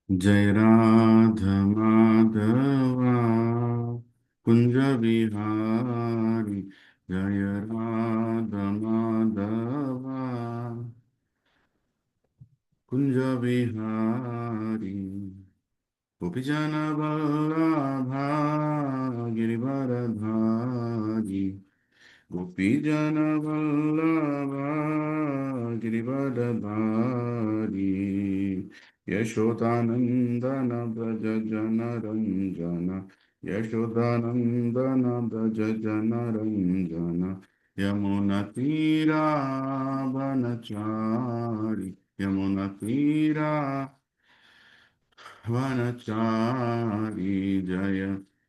जय राधा माधवा कुंज बिहारी। जय राधा माधवा कुंज बिहारी। गोपीजन वल्लभा गिरिवरधारी। गोपीजन वल्लभा गिरिवरधारी। यशोदानंदन व्रज जन रंजन। यशोदानंदन व्रज जन रंजन। यमुना तीरा वनचारी। यमुना तीरा वनचारी। जय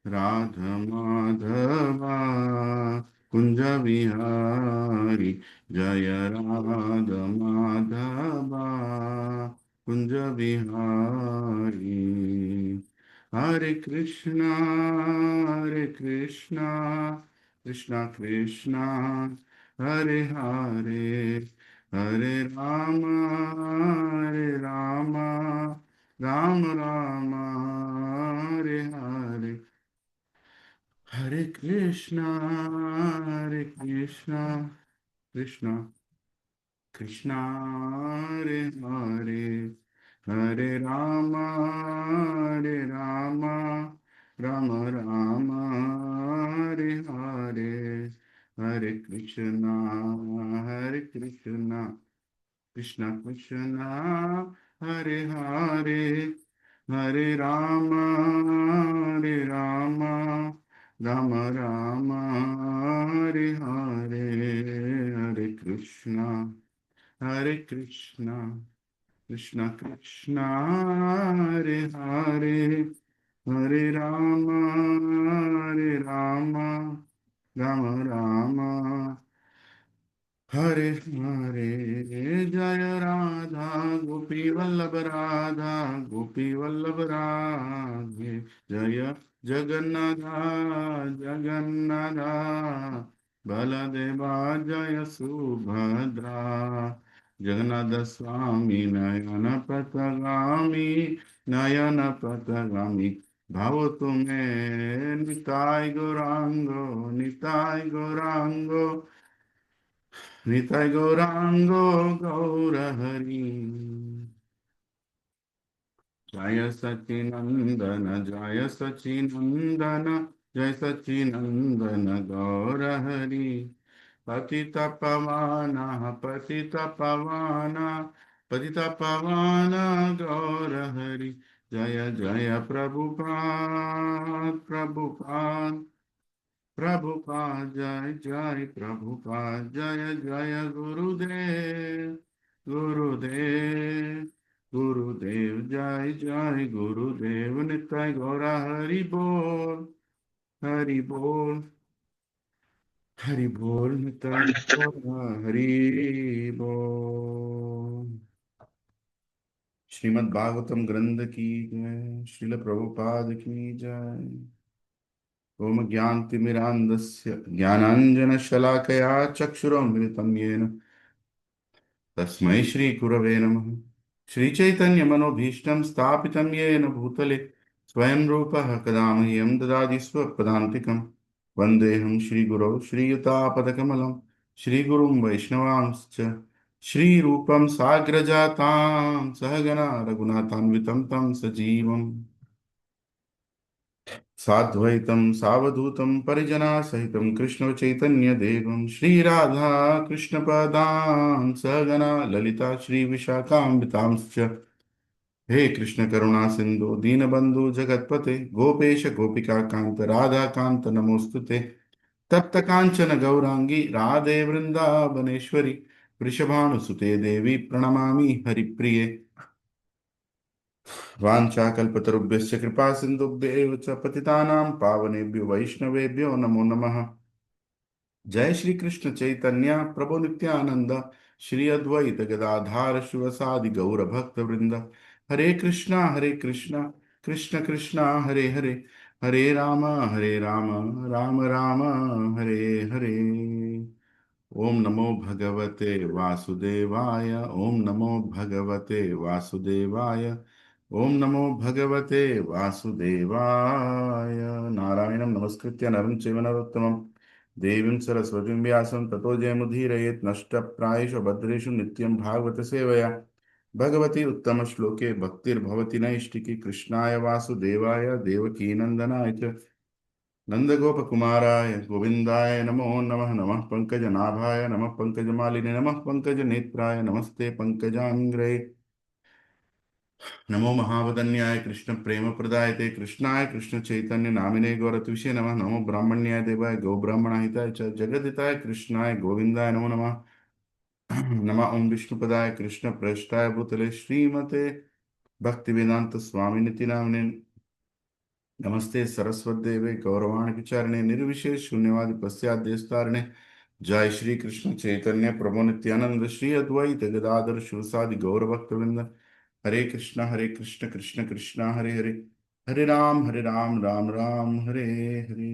राधा माधवा कुंज बिहारी। जय राधा माधवा कुंज बिहारी। हरे कृष्णा कृष्णा कृष्णा हरे हरे हरे राम राम राम हरे हरे। हरे कृष्णा कृष्णा कृष्णा हरे हरे हरे राम राम राम हरे हरे। हरे कृष्णा कृष्णा कृष्णा हरे हरे हरे राम राम राम हरे हरे। हरे कृष्णा कृष्णा कृष्णा हरे हरे हरे राम राम राम हरे हरे। जय राधा गोपी वल्लभ राधा गोपी वल्लभ राधे। जय जगन्नाथ जगन्नाथ बलदेवा जय सुभद्रा। जगन्नाथ स्वामी नयन पथगामी भाव तुम्हें निताय गौरांगो निताय गौरांगो गौर हरि। जय सचिनंदन जय सचिनंदन जय सचिनंदन गौर हरि। पतित पवन पतित पवन पतित पवन गौर हरि। जय जय प्रभुपाद प्रभुपाद जय जय प्रभुपाद जय जय गुरुदेव गुरुदेव जय जय गुरुदेव। निताय गौरा हरि बोल हरि बोल निताय गौरा हरि बोल। श्रीमद् भागवतम ग्रंथ की जय। श्रील प्रभुपाद की जय। ओम ज्ञानतिमिरान्धस्य ज्ञानाञ्जनशलाकया चक्षुरुन्मिलितं येन तस्मै श्रीगुरवे नमः। श्रीचैतन्यमनोभीष्टं स्थापितं येन भूतले स्वयं रूपः कदा मह्यं ददाति स्वपदान्तिकं। वन्देऽहं श्रीगुरौ श्रीयुतापदकमलं श्रीगुरुं वैष्णवांश्च श्रीरूपं साग्रजातां सहगणा रघुनाथान्वितं तं सजीवम् साद्वैतं सावधूतं परिजनासहितं कृष्ण चैतन्यदेवं श्रीराधा कृष्णपदां सगणा ललिता श्रीविशाखान्वितांश्च। हे कृष्ण करुणा सिंधु दीनबंधु जगतपते गोपेश गोपिका कांत राधा कांत नमोस्तुते। तप्त कांचन गौरांगी राधे वृंदावनेश्वरी वृषभानुसुते देवी प्रणमामि हरिप्रिये। वाञ्छाकल्पतरुभ्यश्च कृपा सिन्धुभ्येव च पतितानां पावनेभ्यो वैष्णवेभ्यो नमो नमः। जय श्री कृष्ण चैतन्य प्रभु नित्यानंद श्री अद्वैत गदाधार शिवसादि गौर भक्त वृंद। हरे कृष्णा कृष्ण कृष्णा हरे हरे हरे राम राम राम हरे हरे। ओम नमो भगवते वासुदेवाय ओम नमो भगवते वासुदेवाय। ओम नमो भगवते वासुदेवाय। नारायणं नमस्कृत्य नरं चैव नरोत्तमं देवीं सरस्वतीं व्यासं ततो जयमुदीरयेत् नष्टप्रायेषु भद्रेषु नित्यं भागवत सेवया भगवती उत्तमश्लोके भक्तिर्भवति नैष्टिकी। कृष्णाय वासुदेवाय देवकीनन्दनाय च नन्दगोपकुमाराय गोविन्दाय नमो नमः। नमः पङ्कजनाभाय नमः पङ्कजमालिने नमः पङ्कजनेत्राय नमस्ते पङ्कजाङ्ग्रे। नमो महावदन्याय कृष्ण प्रेम प्रदायते कृष्णाय कृष्ण चैतन्य नामिने गौरतविषे नमः। नमो ब्राह्मण्याय देवाय गौ ब्राह्मणाहिताय च जगदिताय कृष्णाय गोविन्दाय नमो नमः। नमः ओं विष्णुपदाय कृष्ण प्रेष्ठाय भूतले श्रीमते भक्तिवेदांत स्वामिनिति नामिने नमस्ते सरस्वतीदेवे गौरवाणी विचारणे निर्विशेष शून्यवादी पश्चादेशतारणे। जय श्री कृष्ण चैतन्य प्रभु नित्यानंद श्री अद्वैत गदाधर शिवसादि गौरभक्तवृंद। हरे कृष्ण कृष्ण कृष्ण हरे हरे, हरे राम राम राम हरे हरे।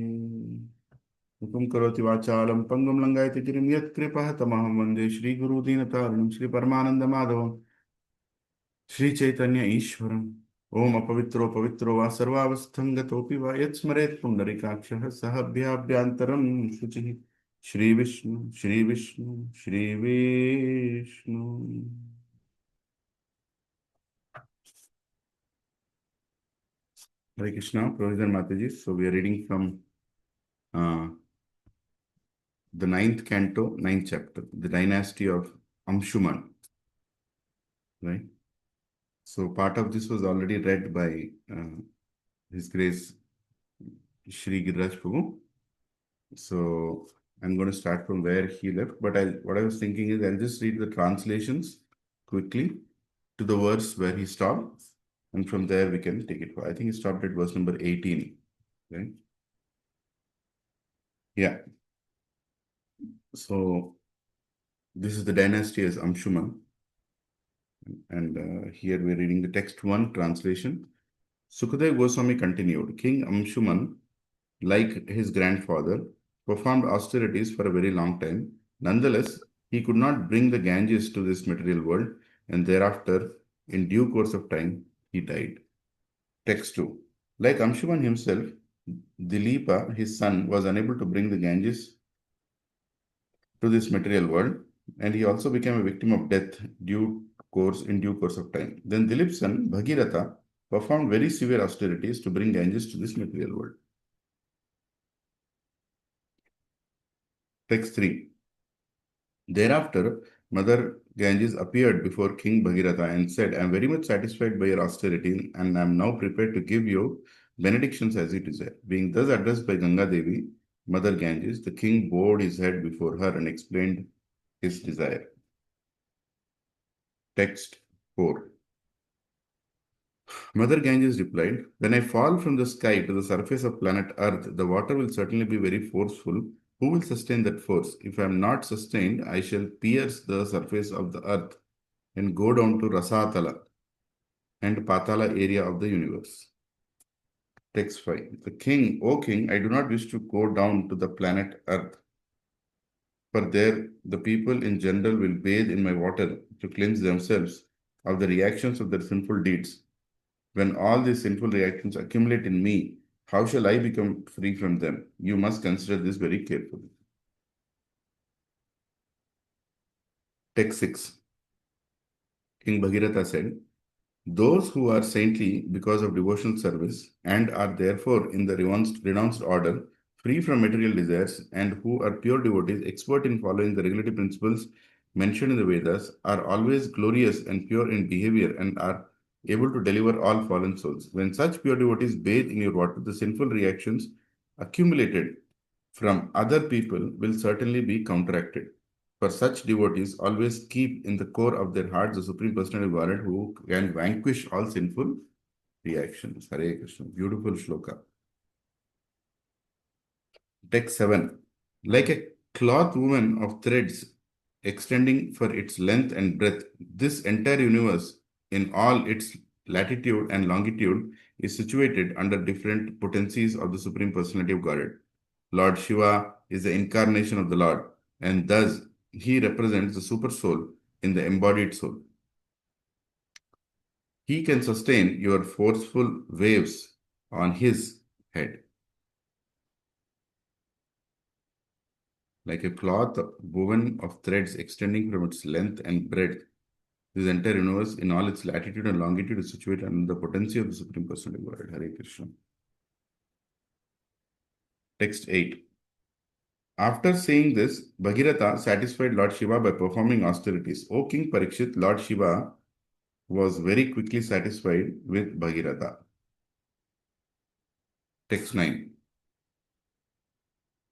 हुकुम करोति वाचालं पंगुं लंघयति गिरिं यत्कृपः तमहं वन्दे श्रीगुरुदीनतारिणं श्रीपरमानंद माधवं श्री चैतन्य ईश्वरम्। ओम अपवित्रो पवित्रो वा सर्वावस्थं गतोऽपि वा यत्स्मरेत् पुण्डरीकाक्षः सः अभ्याभ्यान्तरं शुचिः। Shri Vishnu Shri Vishnu Shri Vishnu. Hare Krishna, Professor Mataji. So we are reading from uh, the ninth canto, ninth chapter, the dynasty of Amshuman, right? So part of this was already read by His Grace Shri Giriraj Prabhu. So I'm going to start from where he left. But what I was thinking is I'll just read the translations quickly to the verse where he stopped, and from there we can take it. I think he stopped at verse number 18, right? Yeah. So this is the dynasty as Amshuman. And here we're reading the text one translation. Sukadev Goswami continued, King Amshuman, like his grandfather, performed austerities for a very long time. Nonetheless, he could not bring the Ganges to this material world, and thereafter, in due course of time, he died. Text 2. Like Amshuman himself, Dilipa, his son, was unable to bring the Ganges to this material world, and he also became a victim of death in due course of time. Then Dilip's son, Bhagiratha, performed very severe austerities to bring Ganges to this material world. Text 3. Thereafter, Mother Ganges appeared before King Bhagiratha and said, I am very much satisfied by your austerity and I am now prepared to give you benedictions as you desire. Being thus addressed by Ganga Devi, Mother Ganges, the king bowed his head before her and explained his desire. Text 4. Mother Ganges replied, When I fall from the sky to the surface of planet Earth, the water will certainly be very forceful. Who will sustain that force? If I am not sustained, I shall pierce the surface of the earth and go down to Rasatala and Patala area of the universe. Text 5. The king, O king, I do not wish to go down to the planet Earth, for there the people in general will bathe in my water to cleanse themselves of the reactions of their sinful deeds. When all these sinful reactions accumulate in me, how shall I become free from them? You must consider this very carefully. Text 6. King Bhagirath said, Those who are saintly because of devotional service and are therefore in the renounced order, free from material desires, and who are pure devotees, expert in following the regulative principles mentioned in the Vedas, are always glorious and pure in behavior and are able to deliver all fallen souls. When such pure devotees bathe in your water, the sinful reactions accumulated from other people will certainly be counteracted. For such devotees, always keep in the core of their hearts the Supreme Personality of Godhead who can vanquish all sinful reactions. Hare Krishna. Beautiful shloka. Text 7. Like a cloth woven of threads extending for its length and breadth, this entire universe, in all its latitude and longitude, is situated under different potencies of the Supreme Personality of Godhead. Lord Shiva is the incarnation of the Lord, and thus he represents the super soul in the embodied soul. He can sustain your forceful waves on his head. Like a cloth woven of threads extending from its length and breadth, this entire universe in all its latitude and longitude is situated under the potency of the Supreme Personality of Godhead. Hare Krishna. Text 8. After saying this, Bhagirath satisfied Lord Shiva by performing austerities. O King Parikshit, Lord Shiva was very quickly satisfied with Bhagirath. Text 9.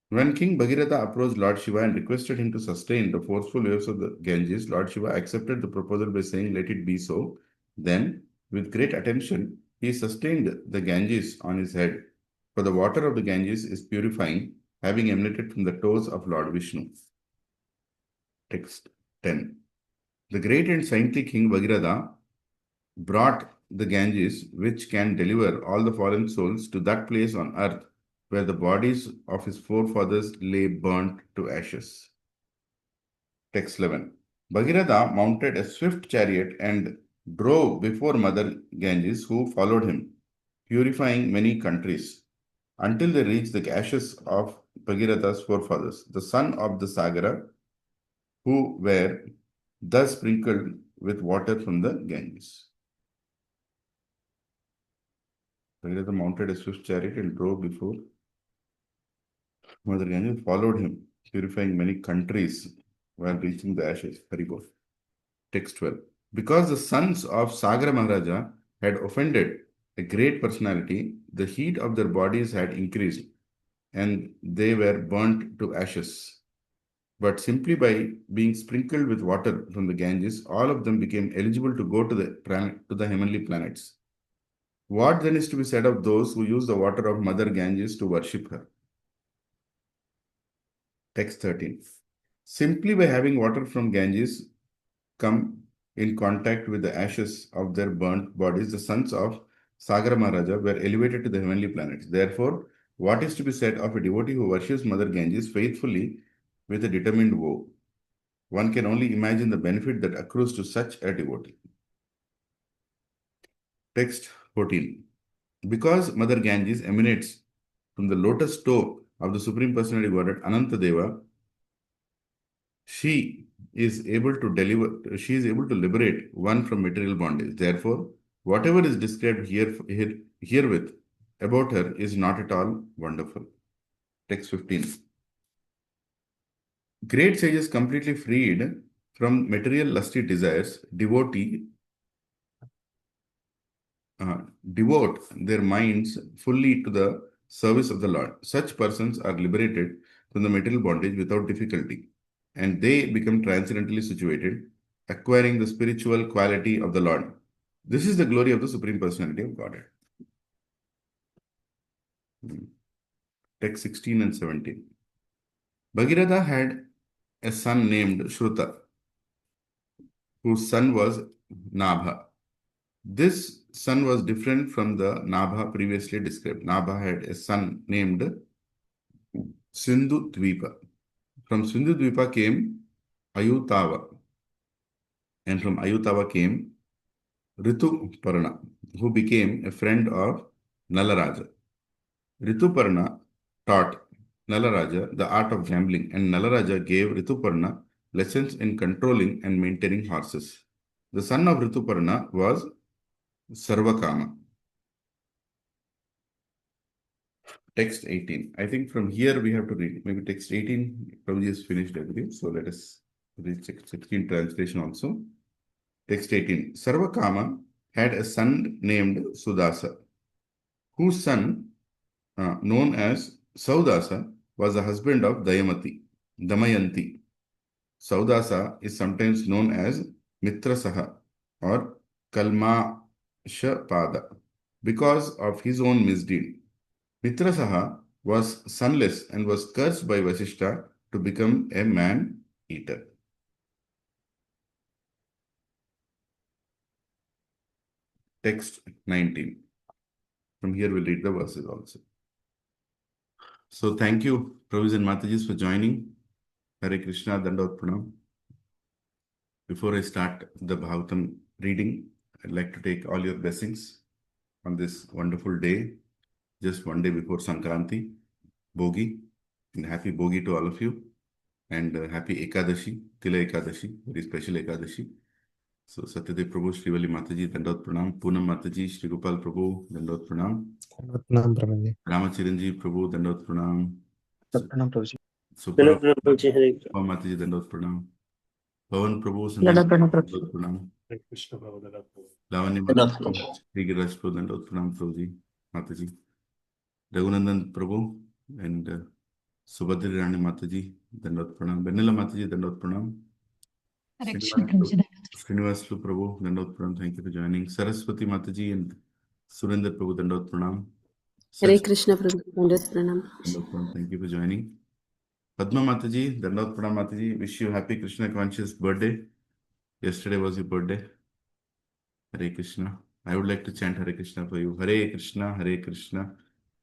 When King Bhagirath approached Lord Shiva and requested him to sustain the forceful waves of the Ganges, Lord Shiva accepted the proposal by saying, "Let it be so." Then, with great attention, he sustained the Ganges on his head. For the water of the Ganges is purifying, having emanated from the toes of Lord Vishnu. Text 10. The great and saintly King Bhagirath brought the Ganges, which can deliver all the fallen souls, to that place on earth where the bodies of his forefathers lay burnt to ashes. Text 11. Bhagirath mounted a swift chariot and drove before Mother Ganges, who followed him, purifying many countries, until they reached the ashes of Bhagirath's forefathers, the son of the Sagara, who were thus sprinkled with water from the Ganges. Bhagirath mounted a swift chariot and drove before Mother Ganges, followed him, purifying many countries while reaching the ashes. Haribol. Text 12. Because the sons of Sagara Maharaja had offended a great personality, the heat of their bodies had increased and they were burnt to ashes. But simply by being sprinkled with water from the Ganges, all of them became eligible to go to the heavenly planets. What then is to be said of those who use the water of Mother Ganges to worship her? Text 13. Simply by having water from Ganges come in contact with the ashes of their burnt bodies, the sons of Sagara Maharaja were elevated to the heavenly planets. Therefore, what is to be said of a devotee who worships Mother Ganges faithfully with a determined vow? One can only imagine the benefit that accrues to such a devotee. Text 14. Because Mother Ganges emanates from the lotus toe of the Supreme Personality of Godhead, Anantadeva, she is able to liberate one from material bondage. Therefore, whatever is described herewith about her is not at all wonderful. Text 15. Great sages completely freed from material lusty desires, devote their minds fully to the service of the Lord. Such persons are liberated from the material bondage without difficulty, and they become transcendently situated, acquiring the spiritual quality of the Lord. This is the glory of the Supreme Personality of Godhead. Text 16 and 17. Bhagirath had a son named Shruta, whose son was Nabha. This son was different from the Nabha previously described. Nabha had a son named Sindhu Dvipa. From Sindhu Dvipa came Ayutava, and from Ayutava came Rituparna, who became a friend of Nalaraja. Rituparna taught Nalaraja the art of gambling, and Nalaraja gave Rituparna lessons in controlling and maintaining horses. The son of Rituparna was Sarvakama. Text 18. I think from here we have to read. Maybe text 18 probably is finished, I believe. So let us read text 16 translation also. Text 18. Sarvakama had a son named Sudasa, whose son, known as Saudasa, was the husband of Damayanti. Saudasa is sometimes known as Mitrasaha or Kalmashapada because of his own misdeed. Mitrasaha was sonless and was cursed by Vasishtha to become a man-eater. Text 19. From here we'll read the verses also. So thank you, Prabhus and Matajis, for joining. Hare Krishna, Dandavat Pranam. Before I start the Bhagavatam reading, I'd like to take all your blessings on this wonderful day, just one day before Sankranti, Bogi, and happy Bogi to all of you, and happy Ekadashi, Tila Ekadashi, very special Ekadashi. So Satyadev Prabhu, Srivali Mataji, Dandot Pranam, Poonam Mataji, Sri Gopal Prabhu, Dandot Pranam, प्रणाम प्रभु जी। Ramachiranji Prabhu, Dandot Pranam, प्रणाम प्रभु जी। Supra Hare Mataji, Dandot Pranam, Pavan Prabhu, Sandesh, Krishna. Dandot Pranam, Lavanya Mataji, Sri Giraj Prabhu, Dandot Pranam Prabhuji, Mataji, Raghunandan Prabhu, and Subhadri Rani Mataji, Dandot Pranam, Vanilla Mataji, Dandot Pranam, Srinivaslu Prabhu, Dandot Pranam, thank you for joining. Saraswati Mataji and Surendra Prabhu, Dandot Pranam. Hare Krishna Prabhu, Dandot Pranam. Dandot Pranam, thank you for joining. Padma Mataji, Dandot Pranam Mataji, wish you happy Krishna conscious birthday. Yesterday was your birthday. Hare Krishna. I would like to chant Hare Krishna for you. Hare Krishna,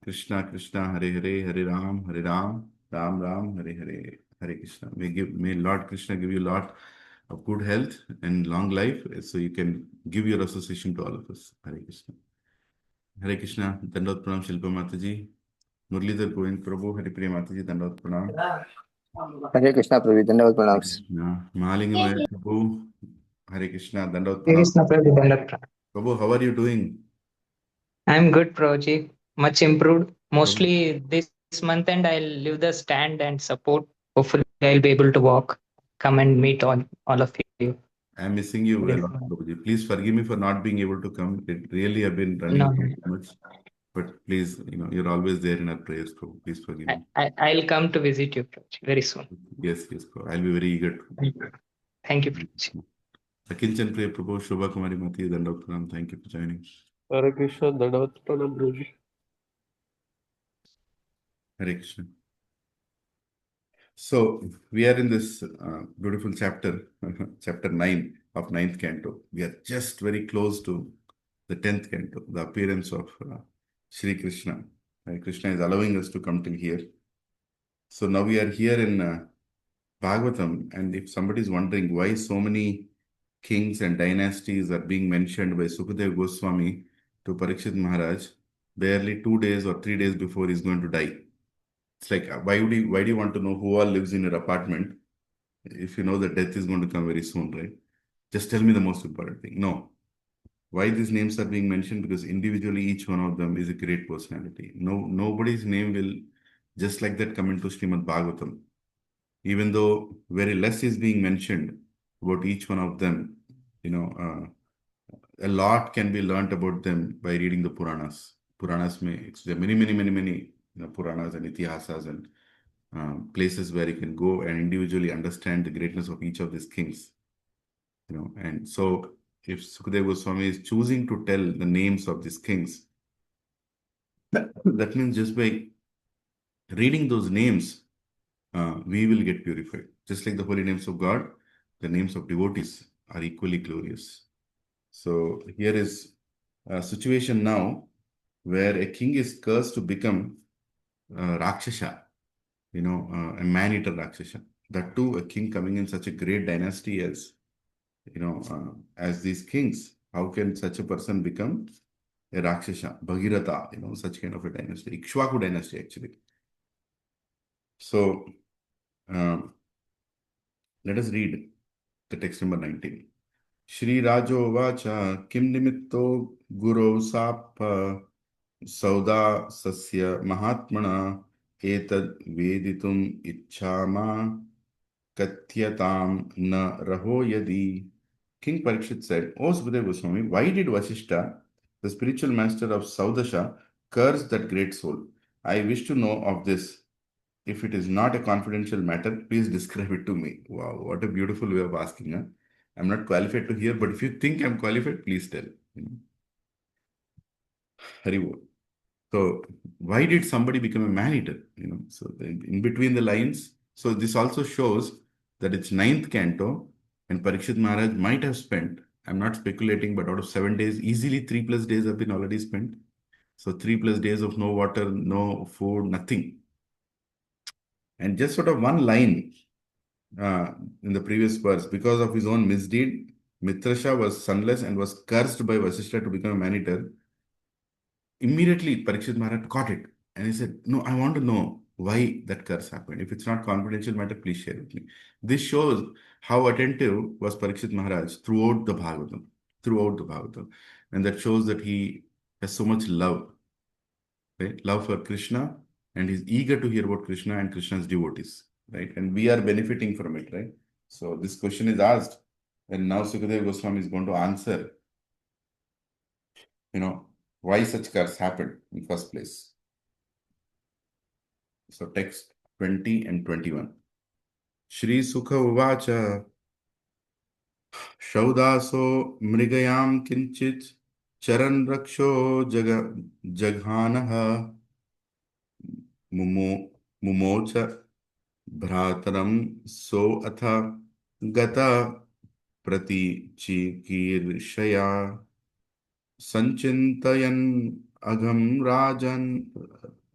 Krishna Krishna, Hare Hare, Hare Ram, Ram Ram, Hare Hare. Hare Krishna. May Lord Krishna give you a lot of good health and long life, so you can give your association to all of us. Hare Krishna. Hare Krishna. Dandot Pranam Shilpa Mataji. Murlidhar Govind Prabhu. Hare Priya Mataji. Dandot Pranam. हरे कृष्णा प्रभु, दंडवत प्रणाम। Mahalingam Prabhu. Hare Krishna. Dandot हरे Pranam. Krishna प्रभु, दंडवत प्रणाम। Prabhu, how are you doing? I am good, Prabhuji. Much improved. Mostly this month end I'll leave the stand and support. Hopefully I'll be able to walk, come and meet all of you. I'm missing you a lot, Prabhuji. Please forgive me for not being able to come. It really have been running too much. But please, you're always there in our prayers, Prabhu. Please forgive me. I'll come to visit you, Prabhuji, very soon. Yes, Prabhu. I'll be very eager to. Thank you, Prabhuji. Akinchan Priya Prabhu, Shobha Kumari Mati, Dandot Pranam. Thank you for joining. Hare Krishna, Dandavat Pranam Guruji. Hare Krishna. So we are in this beautiful chapter, chapter 9 of 9th canto. We are just very close to the 10th canto, the appearance of Sri Krishna. Krishna is allowing us to come till here. So now we are here in Bhagavatam, and if somebody is wondering why so many kings and dynasties are being mentioned by Sukadeva Goswami to Parikshit Maharaj barely 2 days or 3 days before he's going to die. It's like, why do you want to know who all lives in your apartment if you know that death is going to come very soon, right? Just tell me the most important thing. No. Why these names are being mentioned? Because individually each one of them is a great personality. Nobody's name will just like that come into Srimad Bhagavatam. Even though very less is being mentioned about each one of them, a lot can be learnt about them by reading the Puranas. Puranas there are many Puranas and Itihasas and places where you can go and individually understand the greatness of each of these kings. And so if Sukadeva Goswami is choosing to tell the names of these kings, that means just by reading those names, we will get purified. Just like the holy names of God, the names of devotees are equally glorious. So here is a situation now where a king is cursed to become Rakshasa, a man-eater Rakshasa. That too, a king coming in such a great dynasty as these kings. How can such a person become a Rakshasa, Bhagirata, such kind of a dynasty, Ikshvaku dynasty actually. So let us read the text number 19. Shri Rajo Vacha Kim Nimitto Guru Sapa Sauda Sasya Mahatmana Etad Veditum Ichchama Katyatam Na Raho Yadi. King Parikshit said, O Sukadeva Goswami, why did Vasishta, the spiritual master of Saudasha, curse that great soul? I wish to know of this. If it is not a confidential matter, please describe it to me. Wow, what a beautiful way of asking. Huh? I'm not qualified to hear, but if you think I'm qualified, please tell. Haribol. So why did somebody become a man-eater? So in between the lines. So this also shows that it's 9th canto, and Parikshit Maharaj might have spent, I'm not speculating, but out of 7 days, easily 3+ days have been already spent. So 3+ days of no water, no food, nothing. And just sort of one line in the previous verse, because of his own misdeed, Mitrasha was sonless and was cursed by Vasishtha to become a man-eater, immediately Parikshit Maharaj caught it. And he said, no, I want to know why that curse happened. If it's not confidential matter, please share with me. This shows how attentive was Parikshit Maharaj throughout the Bhagavatam. Throughout the Bhagavatam. And that shows that he has so much love, right? Love for Krishna, and he's eager to hear about Krishna and Krishna's devotees, right? And we are benefiting from it, right? So this question is asked, and now Sukadeva Goswami is going to answer, why such curse happened in first place. So text 20 and 21. Shri Sukha Uvacha Shaudaso Mrigayam Kinchit Charan Raksho Jaghanaha Mumocha Bhrataram So Atha Gata Prati Chikirshaya Sanchintayan Agam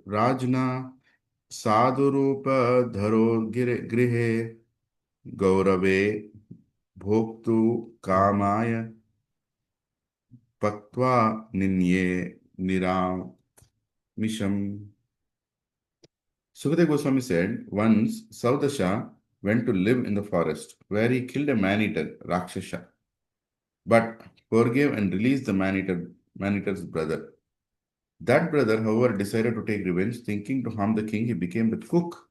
Rajna Sadhurupa Dharo Grihe Gaurave Bhoktu Kamaya Paktva Ninye Niram Misham. Sukadeva Goswami said, once Saudasha went to live in the forest where he killed a man-eater, Rakshasha, but forgave and released the man-eater's brother. That brother, however, decided to take revenge. Thinking to harm the king, he became the cook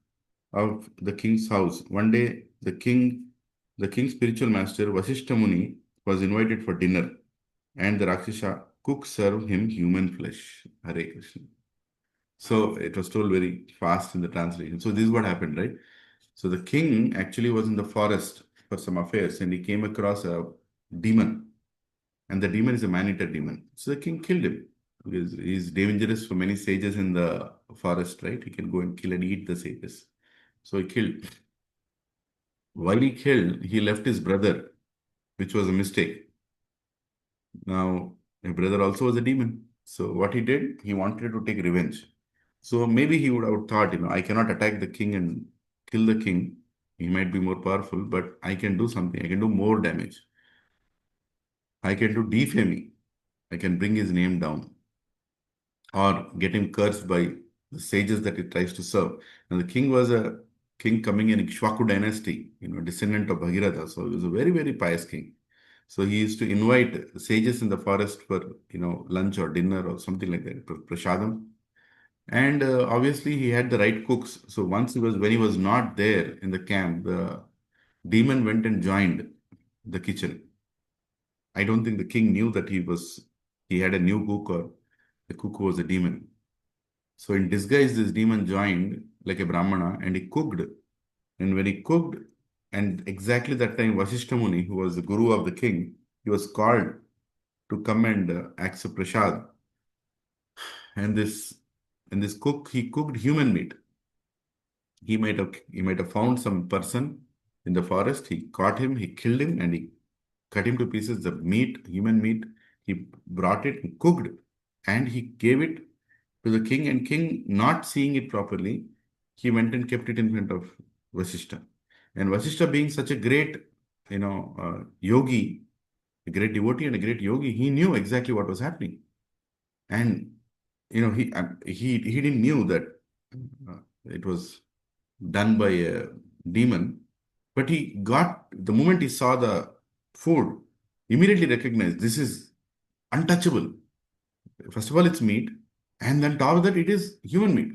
of the king's house. One day, the king's spiritual master, Vasishtha Muni, was invited for dinner, and the Rakshasa cook served him human flesh. Hare Krishna. So it was told very fast in the translation. So this is what happened, right? So the king actually was in the forest for some affairs, and he came across a demon, and the demon is a man-eater demon. So the king killed him because he's dangerous for many sages in the forest, right? He can go and kill and eat the sages. So he killed. While he killed, he left his brother, which was a mistake. Now, my brother also was a demon. So what he did, he wanted to take revenge. So maybe he would have thought, I cannot attack the king and kill the king. He might be more powerful, but I can do something. I can do more damage. I can do defaming. I can bring his name down or get him cursed by the sages that he tries to serve. And the king was a king coming in Ikshvaku dynasty, descendant of Bhagirath. So he was a very, very pious king. So he used to invite sages in the forest for, lunch or dinner or something like that, prasadam. And obviously he had the right cooks. So when he was not there in the camp, the demon went and joined the kitchen. I don't think the king knew that he had a new cook or the cook was a demon. So in disguise, this demon joined like a Brahmana and he cooked. And when he cooked, and exactly that time, Vasishtha Muni, who was the guru of the king, he was called to come and accept prasad. And this cook, he cooked human meat. He might have found some person in the forest. He caught him, he killed him, and he cut him to pieces. The meat, human meat, he brought it, he cooked, and he gave it to the king. And king, not seeing it properly, he went and kept it in front of Vasishtha. And Vasishtha, being such a great, yogi, a great devotee and a great yogi, he knew exactly what was happening. And he didn't knew that it was done by a demon, but the moment he saw the food, immediately recognized this is untouchable. First of all, it's meat, and then top of that, it is human meat.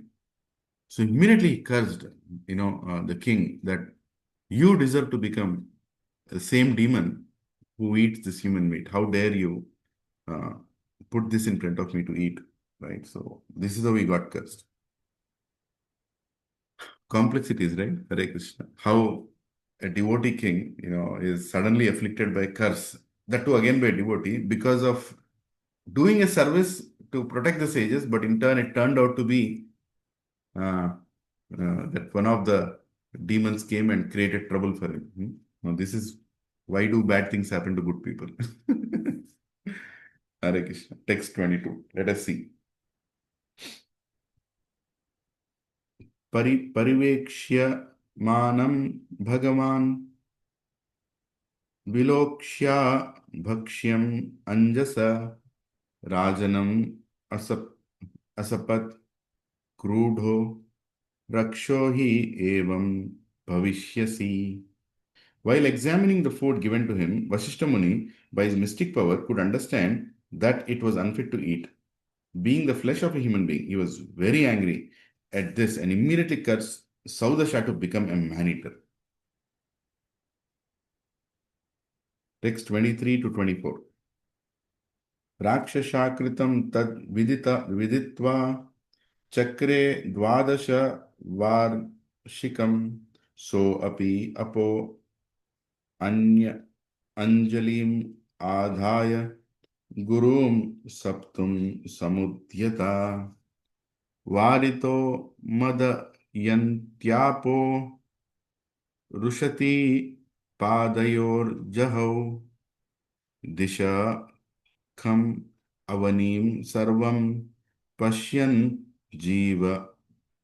So immediately he cursed, the king that you deserve to become the same demon who eats this human meat. How dare you uh, put this in front of me to eat, right? So this is how he got cursed. Complexities, right? Hare Krishna. How a devotee king, is suddenly afflicted by curse. That too again by a devotee because of doing a service to protect the sages, but in turn it turned out to be that one of the demons came and created trouble for him. Now this is why do bad things happen to good people? Hare Krishna. Text 22. Let us see. Parivekshya manam bhagavan विलोक्ष्या भक्ष्यम अंजस राजनम असपत क्रूढ़ो रक्षो हि एवं भविष्यसि. While examining the food given to him, Vasishtha Muni, by his mystic power, could understand that it was unfit to eat. Being the flesh of a human being, he was very angry at this and immediately cursed Saudasha to become a man-eater. Text 23 to 24. Rakshashakritam tad viditva chakre dvadasha varshikam so api apo anya anjalim adhaya gurum saptum samudyata varito madayantyapo rushati padayor jahau disha kham avanim sarvam pashyan jiva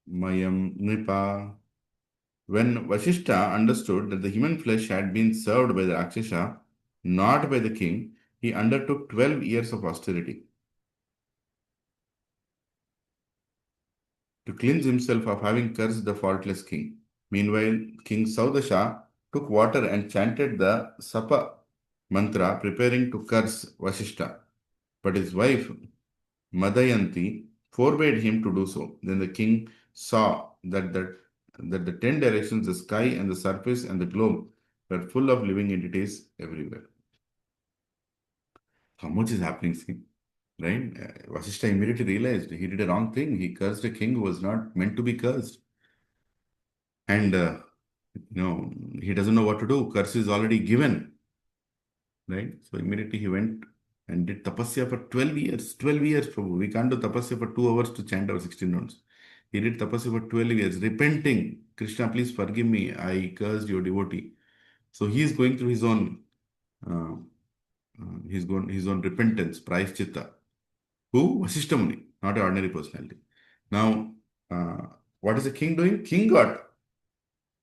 mayam nipa. When Vasishtha understood that the human flesh had been served by the Rakshasa, not by the king, he undertook 12 years of austerity to cleanse himself of having cursed the faultless king. Meanwhile, King Saudasha took water and chanted the Sapa mantra, preparing to curse Vasishtha. But his wife, Madayanti, forbade him to do so. Then the king saw that the 10 directions, the sky and the surface and the globe, were full of living entities everywhere. How much is happening, see? Right? Vasishtha immediately realized he did a wrong thing. He cursed a king who was not meant to be cursed. And, he doesn't know what to do. Curse is already given. Right? So immediately he went and did tapasya for 12 years. 12 years, Prabhu. We can't do tapasya for 2 hours to chant our 16 rounds. He did tapasya for 12 years, repenting. Krishna, please forgive me. I cursed your devotee. So he is going through his own his own repentance, prayaschitta. Who? Vasishtha Muni, not an ordinary personality. Now, what is the king doing? King got to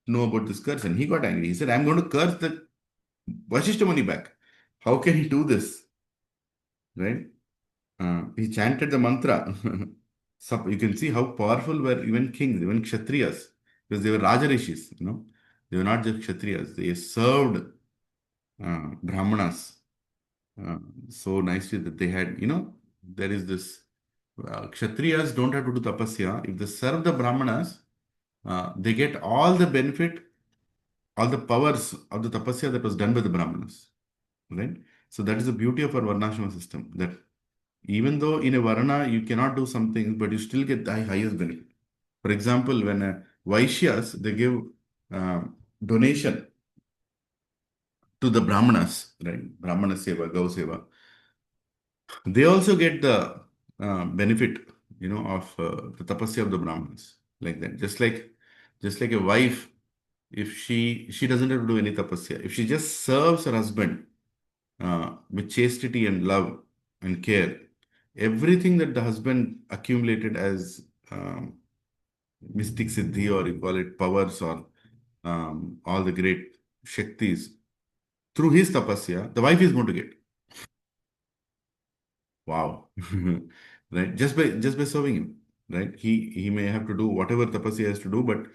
know about this curse and he got angry. He said, I'm going to curse the Vasishtha Muni back. How can he do this? Right? He chanted the mantra. So you can see how powerful were even kings, even Kshatriyas, because they were Rajarishis, They were not just Kshatriyas. They served Brahmanas so nicely that they had, there is this, Kshatriyas don't have to do tapasya. If they serve the Brahmanas, they get all the benefit, all the powers of the tapasya that was done by the Brahmanas, right? So that is the beauty of our Varnashrama system, that even though in a Varna you cannot do something, but you still get the highest benefit. For example, when Vaishyas, they give donation to the Brahmanas, right? Brahmana Seva, Gau Seva. They also get the benefit, of the tapasya of the Brahmanas, like that. Just like a wife, if she doesn't have to do any tapasya, if she just serves her husband with chastity and love and care, everything that the husband accumulated as mystic siddhi, or you call it powers, or all the great shaktis, through his tapasya, the wife is going to get. Wow. Right? Just by serving him. Right? He may have to do whatever tapasya he has to do, but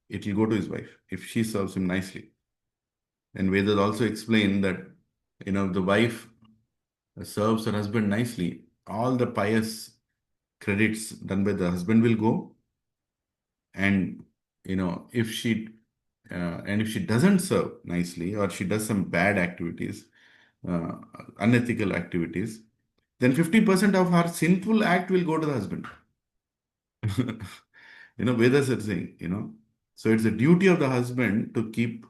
it will go to his wife if she serves him nicely. And Vedas also explain that, the wife serves her husband nicely, all the pious credits done by the husband will go. And, if she doesn't serve nicely, or she does some bad activities, unethical activities, then 50% of her sinful act will go to the husband. Vedas are saying, So it's the duty of the husband to keep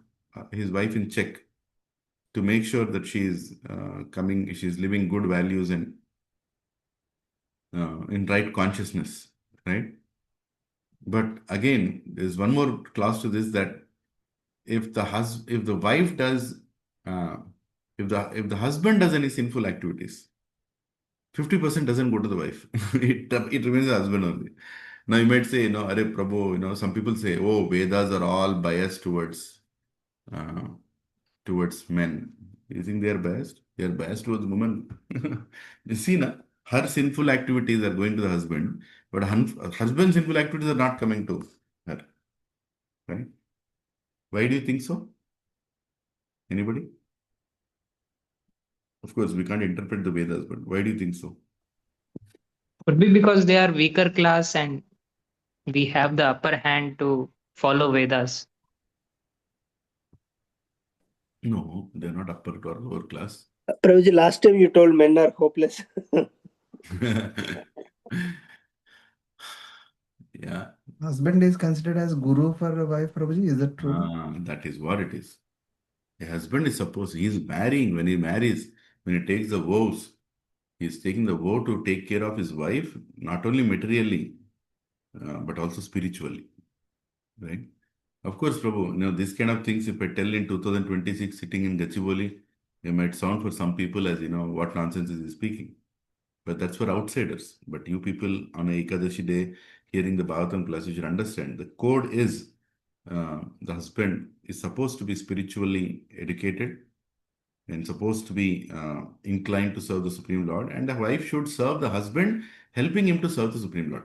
his wife in check, to make sure that she's living good values and in right consciousness, right? But again, there's one more clause to this, that if the wife does, if the husband does any sinful activities, 50% doesn't go to the wife. It remains the husband only. Now you might say, Are Prabhu, some people say, oh, Vedas are all biased towards towards men. You think they are biased? They are biased towards women. You see, na, her sinful activities are going to the husband, but husband's sinful activities are not coming to her. Right? Why do you think so? Anybody? Of course, we can't interpret the Vedas, but why do you think so? Could be because they are weaker class and we have the upper hand to follow Vedas. No, they're not upper or lower class. Prabhuji, last time you told men are hopeless. Yeah. Husband is considered as guru for a wife, Prabhuji. Is that true? That is what it is. A husband is supposed, he is marrying. When he marries, when he takes the vows, he is taking the vow to take care of his wife, not only materially, but also spiritually. Right? Of course, Prabhu, this kind of things, if I tell in 2026 sitting in Gachibowli, it might sound for some people as, what nonsense is he speaking. But that's for outsiders. But you people on a Ekadashi day, hearing the Bhagavatam class, you should understand the code is the husband is supposed to be spiritually educated and supposed to be inclined to serve the Supreme Lord, and the wife should serve the husband, helping him to serve the Supreme Lord.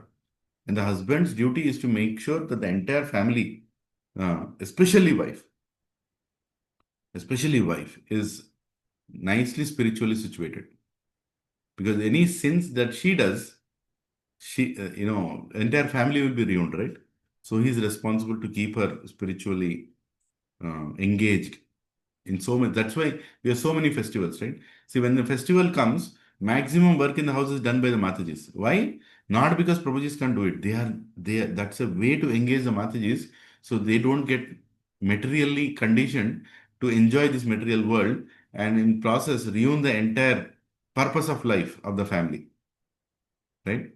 And the husband's duty is to make sure that the entire family, especially wife, is nicely spiritually situated. Because any sins that she does, entire family will be ruined, right? So he's responsible to keep her spiritually engaged in so many. That's why we have so many festivals, right? See, when the festival comes, maximum work in the house is done by the Matajis. Why? Not because Prabhujis can't do it. That's a way to engage the Matajis so they don't get materially conditioned to enjoy this material world and in process ruin the entire purpose of life of the family, right?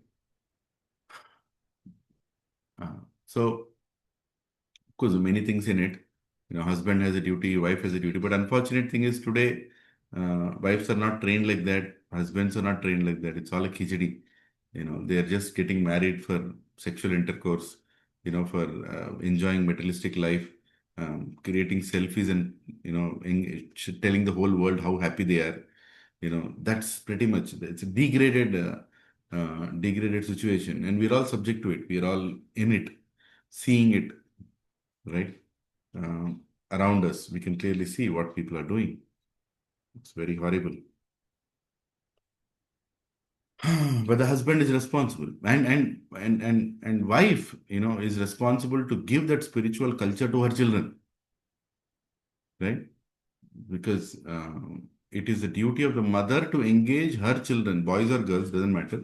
So, of course, many things in it. Husband has a duty, wife has a duty. But unfortunate thing is today, wives are not trained like that. Husbands are not trained like that. It's all a khichdi. They are just getting married for sexual intercourse, for enjoying materialistic life, creating selfies and, telling the whole world how happy they are. That's pretty much, it's a degraded situation. And we're all subject to it. We're all in it, seeing it, right? Around us, we can clearly see what people are doing. It's very horrible. But the husband is responsible, and wife, is responsible to give that spiritual culture to her children, right? Because it is the duty of the mother to engage her children, boys or girls, doesn't matter,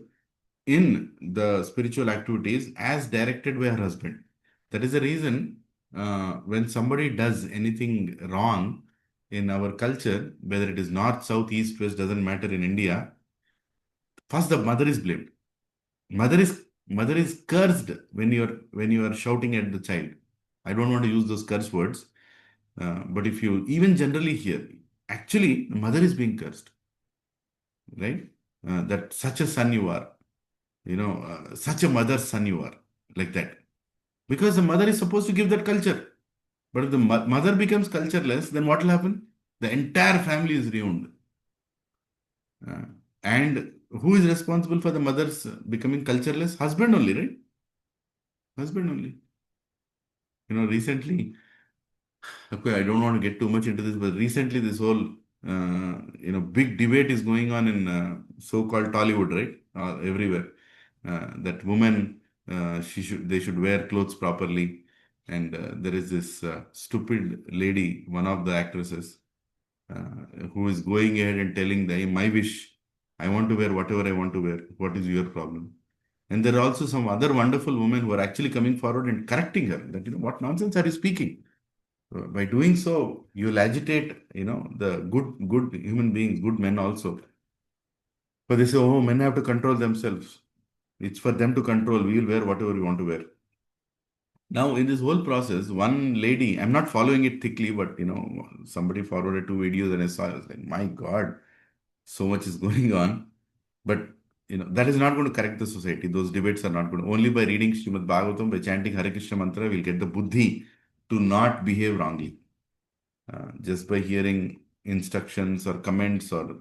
in the spiritual activities as directed by her husband. That is the reason when somebody does anything wrong in our culture, whether it is north, south, east, west, doesn't matter in India, first the mother is blamed. Mother is cursed when you are shouting at the child. I don't want to use those curse words, but if you even generally hear, actually the mother is being cursed, right? That such a son you are, such a mother's son you are, like that. Because the mother is supposed to give that culture. But if the mother becomes cultureless, then what will happen? The entire family is ruined. And who is responsible for the mother's becoming cultureless? Husband only, right? Husband only. Recently, okay, I don't want to get too much into this, but recently this whole, big debate is going on in so-called Tollywood, right? Everywhere. That women, they should wear clothes properly. And there is this stupid lady, one of the actresses, who is going ahead and telling my wish, I want to wear whatever I want to wear. What is your problem? And there are also some other wonderful women who are actually coming forward and correcting her that, what nonsense are you speaking? By doing so, you'll agitate, the good human beings, good men also. But they say, oh, men have to control themselves. It's for them to control. We will wear whatever we want to wear. Now, in this whole process, one lady, I'm not following it thickly, but somebody forwarded 2 videos and I was like, my God, so much is going on. But that is not going to correct the society. Those debates are not going to. Only by reading Srimad Bhagavatam, by chanting Hare Krishna mantra, we'll get the buddhi to not behave wrongly. just by hearing instructions or comments or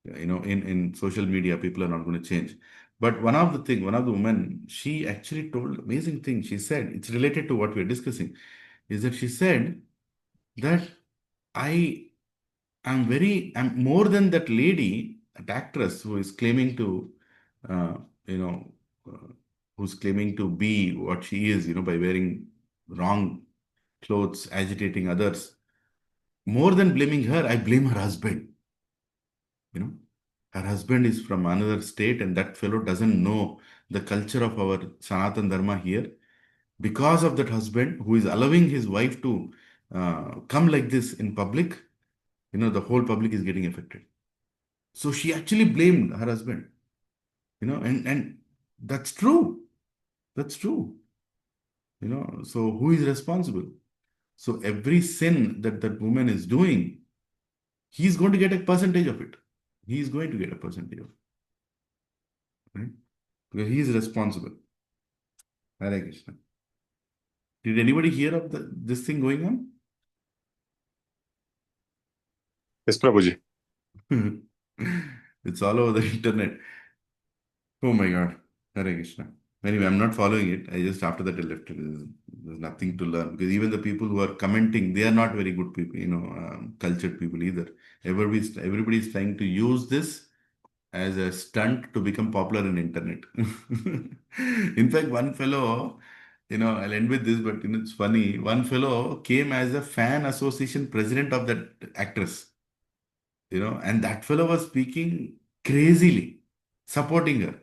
in social media, people are not going to change. But one of the women, she actually told amazing thing. She said, it's related to what we're discussing, is that she said that I I'm more than that lady, that actress who is claiming to, uh, you know, uh, who's claiming to be what she is, by wearing wrong clothes, agitating others. More than blaming her, I blame her husband. You know, her husband is from another state, and that fellow doesn't know the culture of our Sanatan Dharma here. Because of that husband who is allowing his wife to come like this in public, the whole public is getting affected. So she actually blamed her husband, and that's true. That's true. So who is responsible? So every sin that that woman is doing, he's going to get a percentage of it. He's going to get a percentage of it, right? Because he is responsible. Hare Krishna. Did anybody hear of this thing going on? Yes, Prabhuji. It's all over the internet. Oh my God. Hare Krishna. Anyway, I'm not following it. I just after that I left it. There's nothing to learn because even the people who are commenting, they are not very good people, cultured people either. Everybody is trying to use this as a stunt to become popular in internet. In fact, one fellow, I'll end with this, but it's funny. One fellow came as a fan association president of that actress, and that fellow was speaking crazily, supporting her.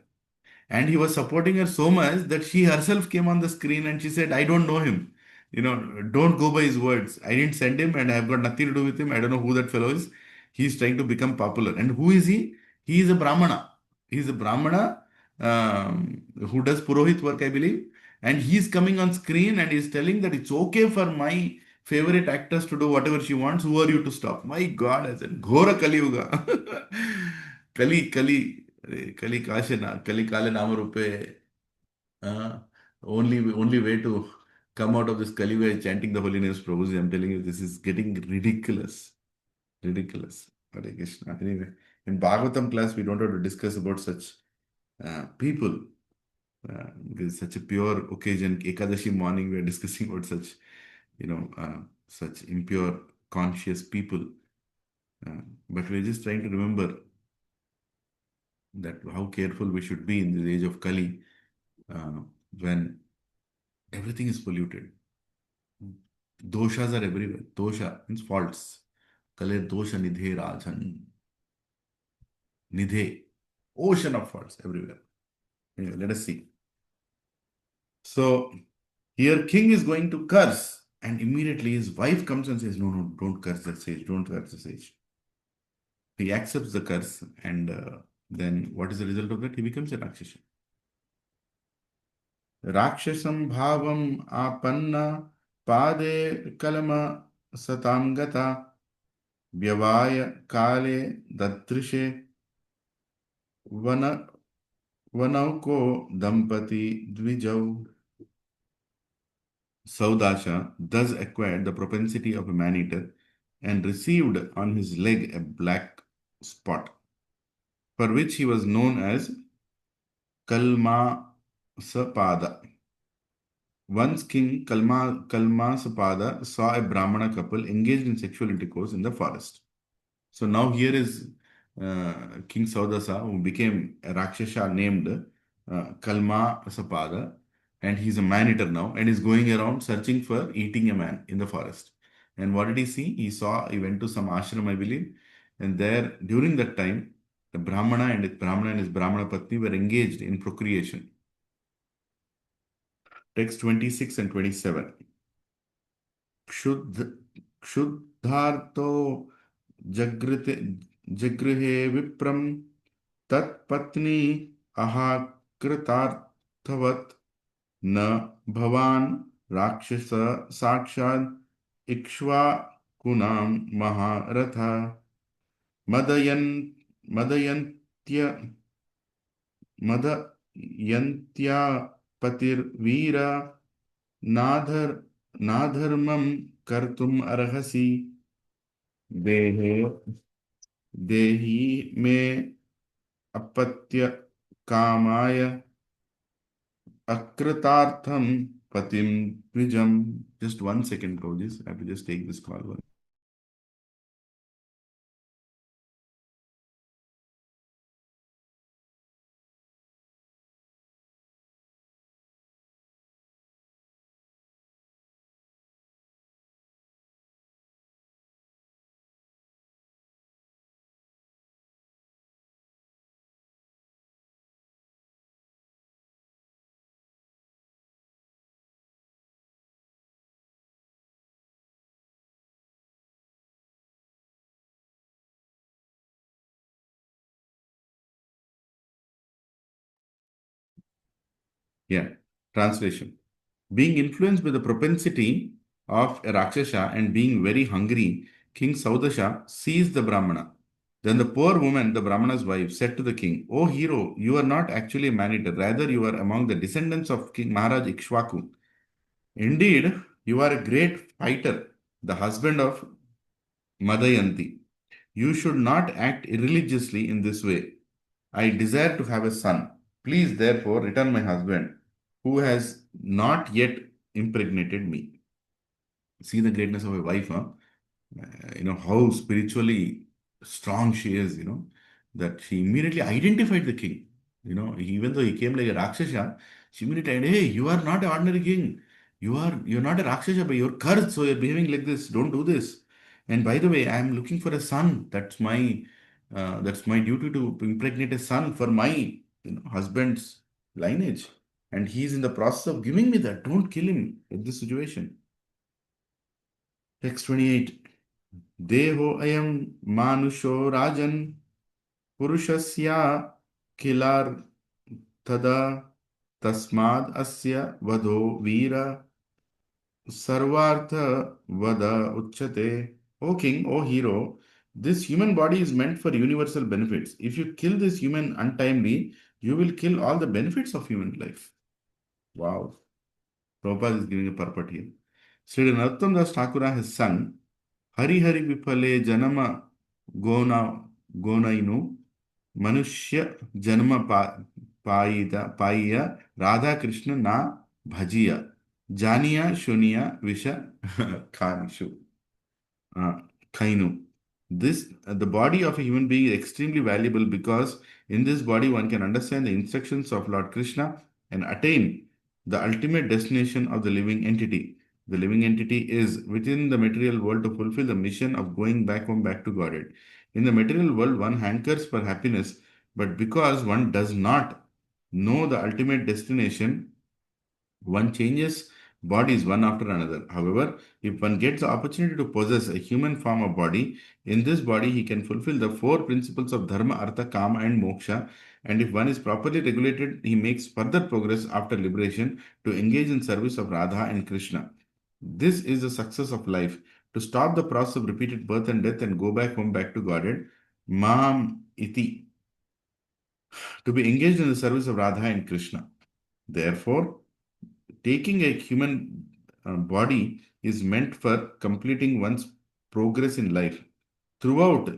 And he was supporting her so much that she herself came on the screen and she said, I don't know him. Don't go by his words. I didn't send him and I've got nothing to do with him. I don't know who that fellow is. He's trying to become popular. And who is he? He is a Brahmana. He's a Brahmana who does Purohit work, I believe. And he's coming on screen and he's telling that it's okay for my favorite actress to do whatever she wants. Who are you to stop? My God, I said, Ghora Kali Yuga. Kali. Kali Kashana, Kali Kala Namarupe. Only way to come out of this Kali Yuga is chanting the holy names, Prabhuji. I'm telling you, this is getting ridiculous. Ridiculous. Hare Krishna. Anyway, in Bhagavatam class, we don't have to discuss about such people. Because it's such a pure occasion. Ekadashi morning, we are discussing about such, such impure, conscious people. But we're just trying to remember that how careful we should be in the age of Kali when everything is polluted. Doshas are everywhere. Dosha means faults. Kale dosha nidhe rajan. Nidhe. Ocean of faults everywhere. Anyway, let us see. So here king is going to curse and immediately his wife comes and says, no, don't curse the sage. Don't curse the sage. He accepts the curse and then what is the result of that? He becomes a Rakshasa. Rakshasam bhavam apanna pade kalama satam gata vyavaya kale dadrishe vana vanauko dampati dvijau. Saudasha thus acquired the propensity of a man-eater and received on his leg a black spot, for which he was known as Kalmasapada. Once King Kalmasapada saw a Brahmana couple engaged in sexual intercourse in the forest. So now here is King Saudasa, who became a Rakshasa named Kalmasapada, and he's a man-eater now, and is going around searching for eating a man in the forest. And what did he see? He went to some ashram, I believe, and there during that time, the Brahmana and his Brahmana Patni were engaged in procreation. Text 26 and 27. Kshuddharto jagrihe vipram tat patni ahakratarthavat na bhavan rakshasa sakshad ikshva kunam maharatha madayan madayantya madayantya patir veera nadharmam kartum arhasi देहे देही मे अपत्य कामाय akratartham patim vijam. Just 1 second, Prabhuji. I have to just take this call. Yeah, translation. Being influenced by the propensity of a Rakshasa and being very hungry, King Saudasha seized the Brahmana. Then the poor woman, the Brahmana's wife, said to the king, "O hero, you are not actually a man-eater. Rather, you are among the descendants of King Maharaj Ikshwaku. Indeed, you are a great fighter, the husband of Madayanti. You should not act irreligiously in this way. I desire to have a son. Please, therefore, return my husband, who has not yet impregnated me." See the greatness of a wife, huh? How spiritually strong she is, that she immediately identified the king. Even though he came like a Rakshasa, she immediately said, "Hey, you are not an ordinary king. You're not a Rakshasa, but you're cursed, so you're behaving like this. Don't do this. And by the way, I'm looking for a son. That's my duty to impregnate a son for my husband's lineage. And he's in the process of giving me that. Don't kill him in this situation." Text 28. Deho ayam manusho rajan purushasya kilar tada tasmad asya vado vira sarvartha vada uchate. O king, O hero, this human body is meant for universal benefits. If you kill this human untimely, you will kill all the benefits of human life. Wow. Prabhupada is giving a purport here. Sri Narottam Das Thakura has sung Hari Hari Vipale Janama Gona Gonainu Manushya Janma Paiya Radha Krishna Na Bhajiya Janiya Shuniya Visha Kanishu. Kainu. The body of a human being is extremely valuable because in this body one can understand the instructions of Lord Krishna and attain the ultimate destination of the living entity. The living entity is within the material world to fulfill the mission of going back home, back to Godhead. In the material world, one hankers for happiness, but because one does not know the ultimate destination, one changes bodies one after another. However, if one gets the opportunity to possess a human form of body, in this body he can fulfill the four principles of dharma, artha, kama, and moksha. And if one is properly regulated, he makes further progress after liberation to engage in service of Radha and Krishna. This is the success of life. To stop the process of repeated birth and death and go back home, back to Godhead, Mam iti, to be engaged in the service of Radha and Krishna. Therefore, taking a human body is meant for completing one's progress in life. Throughout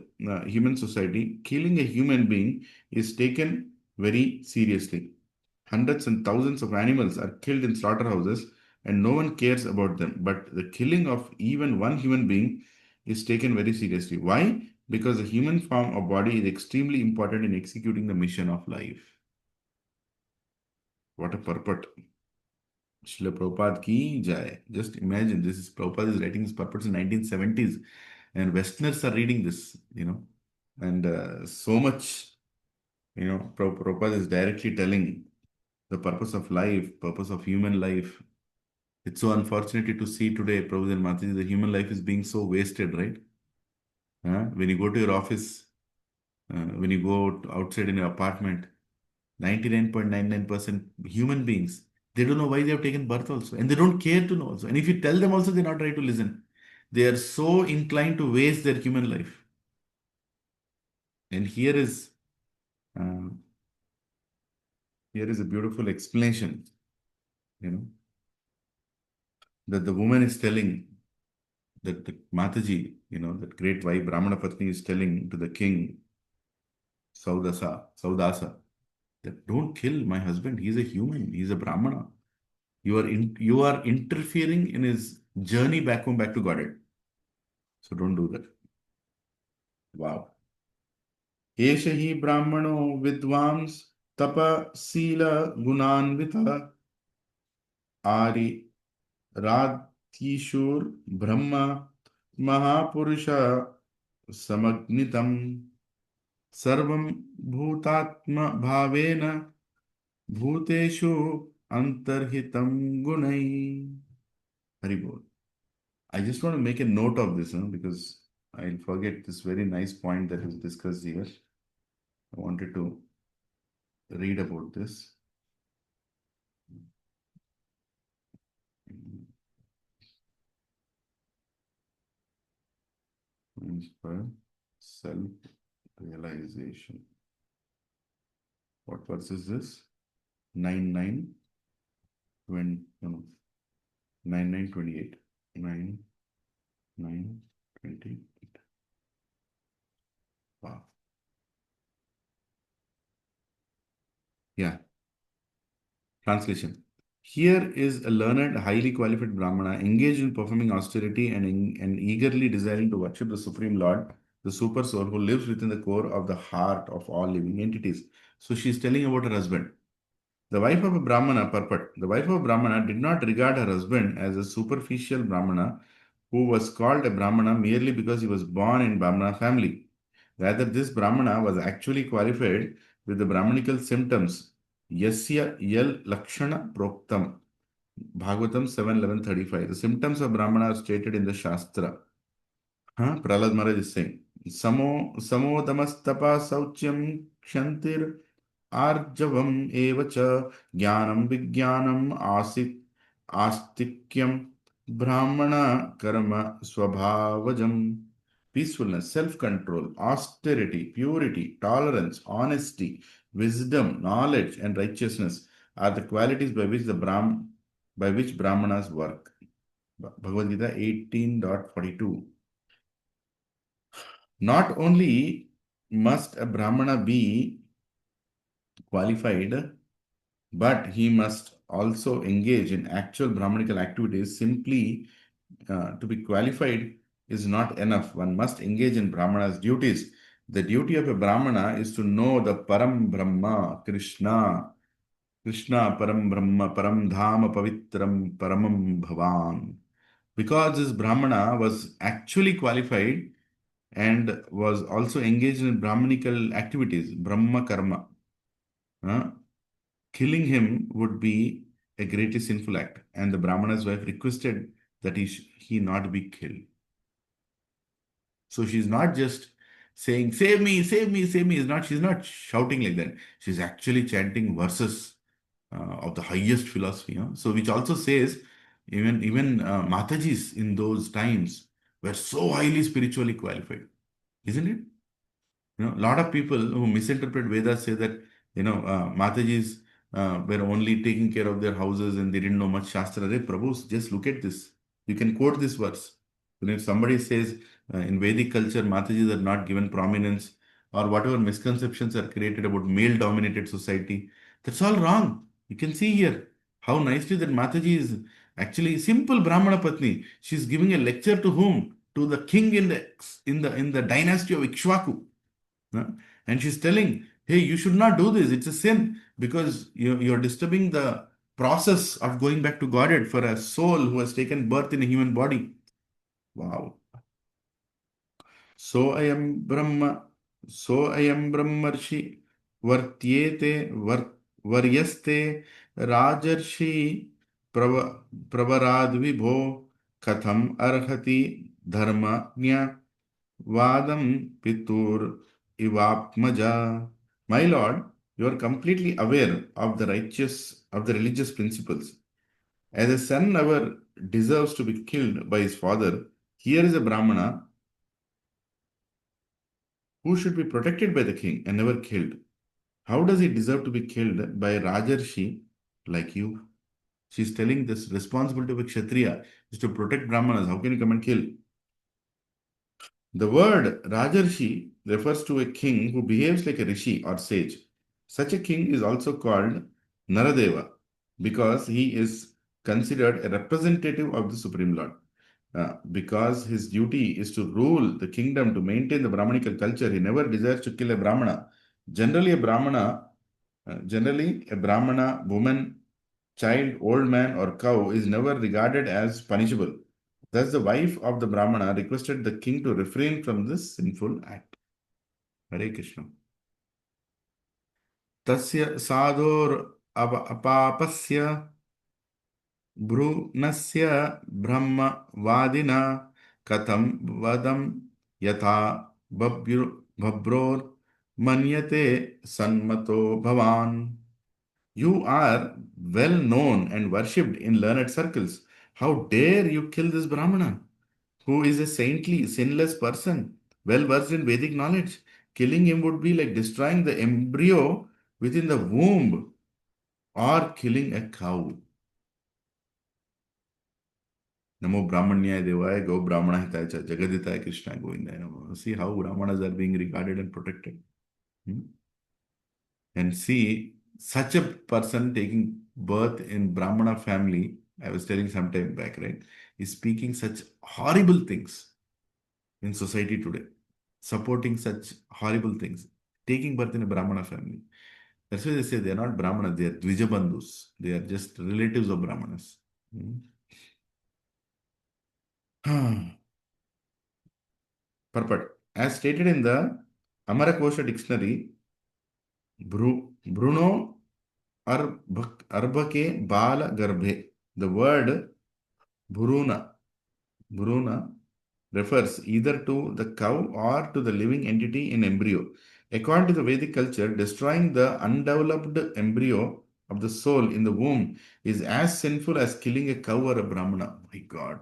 human society, killing a human being is taken very seriously. Hundreds and thousands of animals are killed in slaughterhouses and no one cares about them. But the killing of even one human being is taken very seriously. Why? Because the human form of body is extremely important in executing the mission of life. What a purport. Srila Prabhupada ki jai. Just imagine, this is Prabhupada is writing his purports in 1970s, and Westerners are reading this, and so much, Prabhupada is directly telling the purpose of life, purpose of human life. It's so unfortunate to see today, Prabhupada and Mataji, the human life is being so wasted, right? When you go to your office, when you go outside in your apartment, 99.99% human beings, they don't know why they have taken birth also. And they don't care to know also. And if you tell them also, they're not ready to listen. They are so inclined to waste their human life. And uh, here is a beautiful explanation, that the woman is telling that Mataji, that great wife Brahmana Patni is telling to the king Saudasa, that don't kill my husband. He's a human. He's a Brahmana. You are interfering in his journey back home, back to Godhead. So don't do that. Wow. एष हि ब्राह्मणो विद्वांस तप शील गुणान्वितः आरि राधीशूर ब्रह्म महापुरुष समग्नितम सर्वं भूतात्म भावेन भूतेषु अंतर्हितं गुणै. Hari Bol. I just want to make a note of this, because I'll forget this very nice point that is discussed here. I wanted to read about this. Inspire self-realization. What verse is this? 9.9, 9.9.28. 9.9.28. Wow. Yeah. Translation. Here is a learned, highly qualified Brahmana engaged in performing austerity and eagerly desiring to worship the Supreme Lord, the Super Soul, who lives within the core of the heart of all living entities. So she's telling about her husband. The wife of a Brahmana, purport. The wife of a Brahmana did not regard her husband as a superficial Brahmana who was called a Brahmana merely because he was born in Brahmana family. Rather, this Brahmana was actually qualified with the Brahmanical symptoms. Yasya yal lakshana proktam. Bhagavatam 7.11.35. The symptoms of Brahmana are stated in the Shastra. Prahlad Maharaj is saying, Samodamastapa sauchyam kshantir arjavam evacha jnanam vijnanam astikyam brahmana karma swabhavajam. Peacefulness, self-control, austerity, purity, tolerance, honesty, wisdom, knowledge, and righteousness are the qualities by which Brahmanas work. Bhagavad Gita 18.42. Not only must a Brahmana be qualified, but he must also engage in actual Brahmanical activities. Simply to be qualified is not enough. One must engage in Brahmana's duties. The duty of a Brahmana is to know the Param Brahma, Krishna, Param Brahma, Param Dhama, Pavitram, Paramam Bhavan. Because this Brahmana was actually qualified and was also engaged in Brahmanical activities, Brahma Karma, killing him would be a greatly sinful act, and the Brahmana's wife requested that he not be killed. So she's not just saying, save me, save me, save me. She's not shouting like that. She's actually chanting verses of the highest philosophy. So which also says, even Matajis in those times were so highly spiritually qualified, isn't it? A lot of people who misinterpret Vedas say that, Matajis were only taking care of their houses and they didn't know much Shastra. Hey, Prabhu, just look at this. You can quote this verse. If somebody says in Vedic culture, Matajis are not given prominence, or whatever misconceptions are created about male-dominated society, that's all wrong. You can see here how nicely that Mataji is actually simple Brahmana Patni. She's giving a lecture to whom? To the king in the dynasty of Ikshvaku. And she's telling, hey, you should not do this. It's a sin because you're disturbing the process of going back to Godhead for a soul who has taken birth in a human body. Wow. So I am Brahmarshi Vartyete Varyaste Rajarshi Pravarad Vibho Katham Arhati Dharmanya Vadam Pitur Ivapmaja. My Lord, you are completely aware of the religious principles. As a son never deserves to be killed by his father, here is a Brahmana who should be protected by the king and never killed. How does he deserve to be killed by a Rajarshi like you? She's telling this responsibility of a Kshatriya is to protect Brahmanas. How can you come and kill? The word Rajarshi refers to a king who behaves like a rishi or sage. Such a king is also called Naradeva because he is considered a representative of the Supreme Lord. Because his duty is to rule the kingdom, to maintain the Brahmanical culture, he never desires to kill a Brahmana. Generally, a Brahmana, woman, child, old man, or cow is never regarded as punishable. Thus, the wife of the Brahmana requested the king to refrain from this sinful act. Hare Krishna. Tasya sador apapasya भ्रूनस्य ब्रह्म वादिना कथम वदम यथा बभ्रोर मन्यते सन्मतो भवान. You are well known and worshipped in learned circles. How dare you kill this Brahmana, who is a saintly, sinless person, well versed in Vedic knowledge? Killing him would be like destroying the embryo within the womb or killing a cow. Namo Brahmanyaya Devaya, Go Brahmana Hitaya Cha, Jagaditaya Krishna Govindaya Namo. See how Brahmanas are being regarded and protected. And see, such a person taking birth in Brahmana family, I was telling some time back, right, is speaking such horrible things in society today, supporting such horrible things, taking birth in a Brahmana family. That's why they say they are not Brahmanas, they are Dvijabandhus. They are just relatives of Brahmanas. Purport. As stated in the Amarakosha dictionary, Bruno Arbake Bala Garbhe. The word Bruna refers either to the cow or to the living entity in embryo. According to the Vedic culture, destroying the undeveloped embryo of the soul in the womb is as sinful as killing a cow or a Brahmana. My God.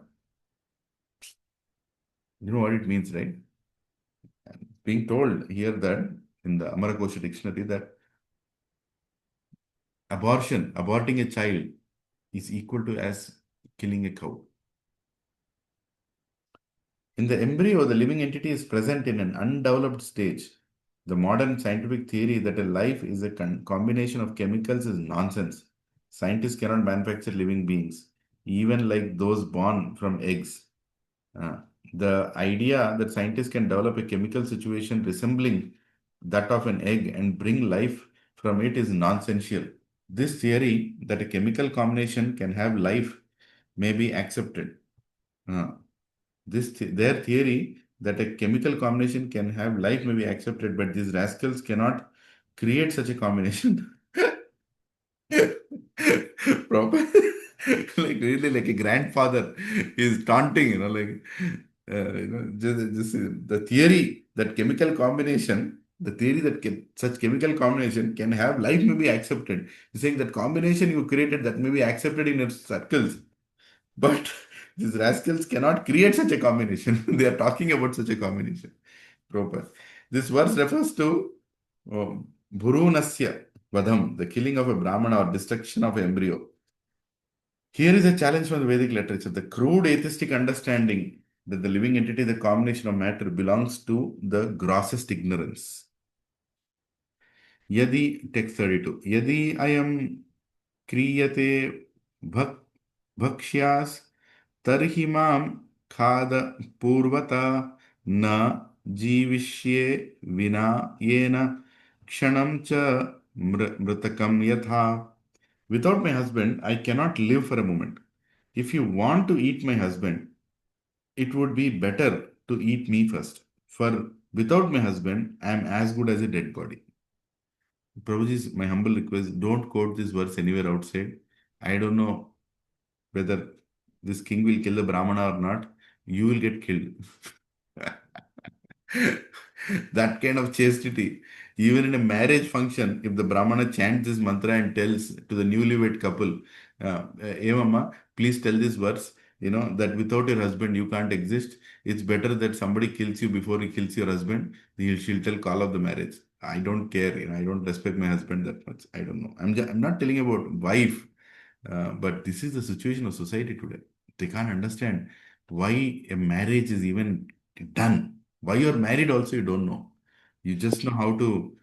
You know what it means, right? Being told here that in the Amarakosha dictionary that aborting a child is equal to as killing a cow. In the embryo, the living entity is present in an undeveloped stage. The modern scientific theory that a life is a combination of chemicals is nonsense. Scientists cannot manufacture living beings, even like those born from eggs. The idea that scientists can develop a chemical situation resembling that of an egg and bring life from it is nonsensical. This theory that a chemical combination can have life may be accepted. Their theory that a chemical combination can have life may be accepted, but these rascals cannot create such a combination. Proper, like really, like a grandfather is taunting, just the theory that chemical combination, the theory that such chemical combination can have life may be accepted. He's saying that combination you created that may be accepted in your circles, but these rascals cannot create such a combination. They are talking about such a combination. Proper. This verse refers to Bhurunasya Vadham, the killing of a Brahmana or destruction of an embryo. Here is a challenge from the Vedic literature. The crude atheistic understanding that the living entity, the combination of matter, belongs to the grossest ignorance. Yadi, text 32. Yadi ayam kriyate bhakshyas tarhi mam khada purvata na jivishye vina yena kshanam cha mritakam yatha. Without my husband, I cannot live for a moment. If you want to eat my husband, it would be better to eat me first. For without my husband, I am as good as a dead body. Prabhuji, my humble request, don't quote this verse anywhere outside. I don't know whether this king will kill the Brahmana or not. You will get killed. That kind of chastity. Even in a marriage function, if the Brahmana chants this mantra and tells to the newlywed couple, hey mama, please tell this verse, that without your husband you can't exist. It's better that somebody kills you before he kills your husband. She'll tell call of the marriage. I don't care, I don't respect my husband that much. I don't know. I'm not telling about wife, but this is the situation of society today. They can't understand why a marriage is even done. Why you're married also, you don't know. You just know how to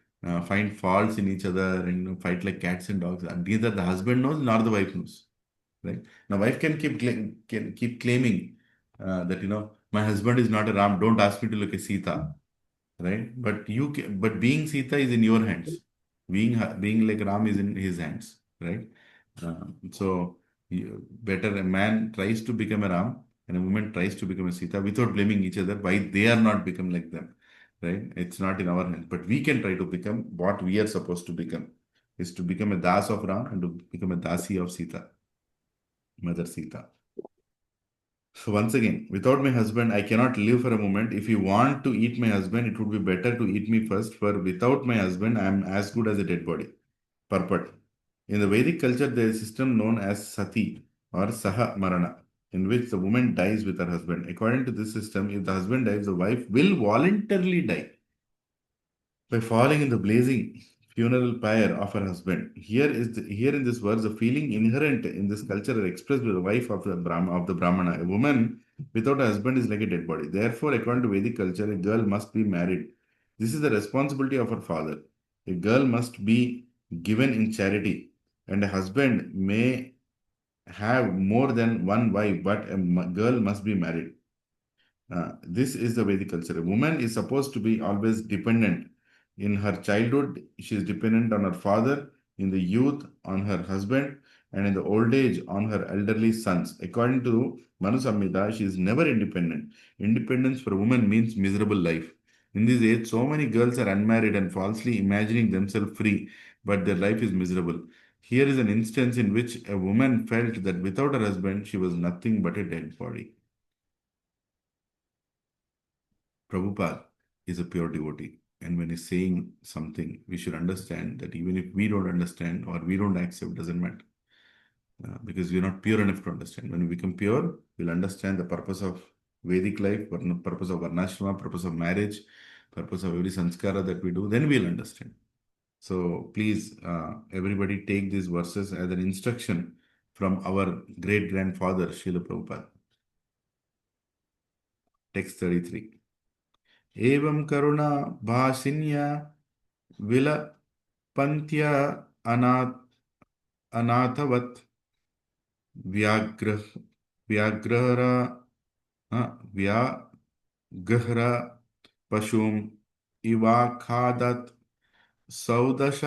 find faults in each other and fight like cats and dogs. And neither the husband knows nor the wife knows. Right? Now, wife can keep claiming that my husband is not a Ram. Don't ask me to look at Sita, right? But being Sita is in your hands. Being like Ram is in his hands, right? So better a man tries to become a Ram and a woman tries to become a Sita without blaming each other why they are not become like them, right? It's not in our hands, but we can try to become what we are supposed to become. Is to become a Das of Ram and to become a Dasi of Sita, Mother Sita. So once again, without my husband, I cannot live for a moment. If you want to eat my husband, it would be better to eat me first. For without my husband, I am as good as a dead body. Purport. In the Vedic culture, there is a system known as Sati or Saha Marana, in which the woman dies with her husband. According to this system, if the husband dies, the wife will voluntarily die by falling in the blazing funeral pyre of her husband. Here in this verse, the feeling inherent in this culture are expressed by the wife of the Brahmana. A woman without a husband is like a dead body. Therefore, according to Vedic culture, a girl must be married. This is the responsibility of her father. A girl must be given in charity, and a husband may have more than one wife, but a girl must be married. This is the Vedic culture. A woman is supposed to be always dependent. In her childhood, she is dependent on her father, in the youth, on her husband, and in the old age, on her elderly sons. According to Manu Samhita, she is never independent. Independence for a woman means miserable life. In this age, so many girls are unmarried and falsely imagining themselves free, but their life is miserable. Here is an instance in which a woman felt that without her husband, she was nothing but a dead body. Prabhupada is a pure devotee. And when he's saying something, we should understand that even if we don't understand or we don't accept, doesn't matter. Because we're not pure enough to understand. When we become pure, we'll understand the purpose of Vedic life, purpose of Varnashrama, purpose of marriage, purpose of every sanskara that we do, then we'll understand. So please, everybody take these verses as an instruction from our great-grandfather, Srila Prabhupada. Text 33. Evam karuna bhasinya विलपन्त्य अनाथवत् व्याघ्र व्याघ्र व्याघ्र पशुम इवाखादत् सौदश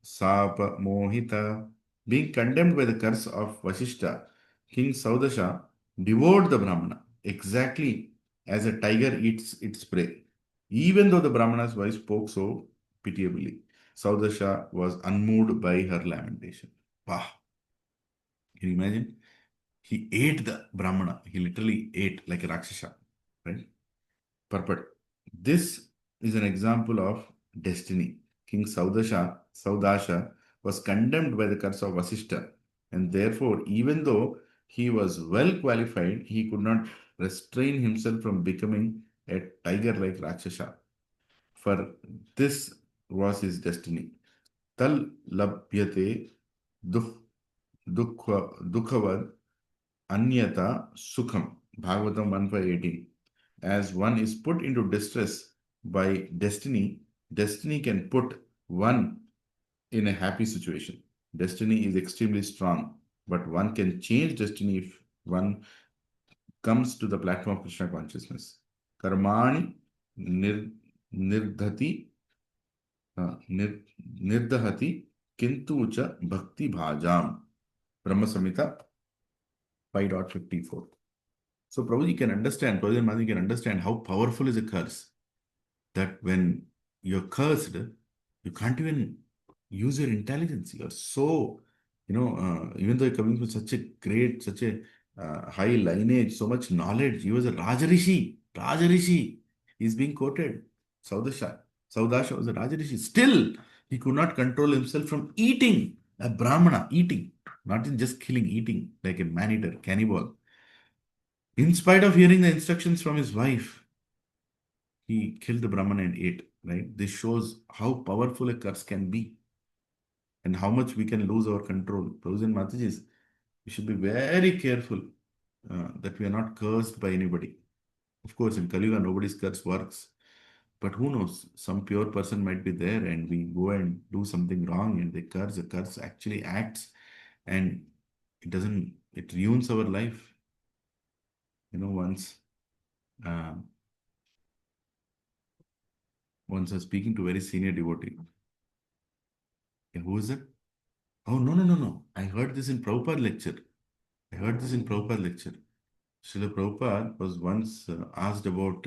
shop mohita. Being condemned by the curse of Vasishta, King Saudasha devoured the Brahmana exactly as a tiger eats its prey. Even though the Brahmana's wife spoke so pitiably, Saudasha was unmoved by her lamentation. Wow. Can you imagine? He ate the Brahmana. He literally ate like a Rakshasa. Right? Purport. This is an example of destiny. King Saudasha was condemned by the curse of Vasishta, and therefore, even though he was well qualified, he could not restrain himself from becoming a tiger like Rakshasa. For this was his destiny. Tal labhyate dukhavad anyata sukham. Bhagavatam 1.5.18. As one is put into distress by destiny, destiny can put one in a happy situation. Destiny is extremely strong, but one can change destiny if one comes to the platform of Krishna consciousness. Karmani nirdhati nirdahati kintu cha bhakti bhajam. Brahma Samhita 5.54. So Prabhuji can understand, Prabhuji and Madhu can understand how powerful is a curse. That when you're cursed, you can't even use your intelligence. You're so, even though you're coming from such a great, such a high lineage, so much knowledge. He was a Rajarishi. Rajarishi is being quoted. Saudasha. Saudasha was a Rajarishi. Still, he could not control himself from eating a Brahmana, eating. Not in just killing, eating like a man-eater, cannibal. In spite of hearing the instructions from his wife, he killed the Brahman and ate, right? This shows how powerful a curse can be and how much we can lose our control. Prabhuji and Matajis, we should be very careful that we are not cursed by anybody. Of course, in Kali Yuga, nobody's curse works. But who knows? Some pure person might be there and we go and do something wrong and they curse. The curse actually acts and it ruins our life. Once uh, I was speaking to a very senior devotee. Yeah, who is it? Oh, no, no, no, no. I heard this in Prabhupada lecture. Srila Prabhupada was once asked about,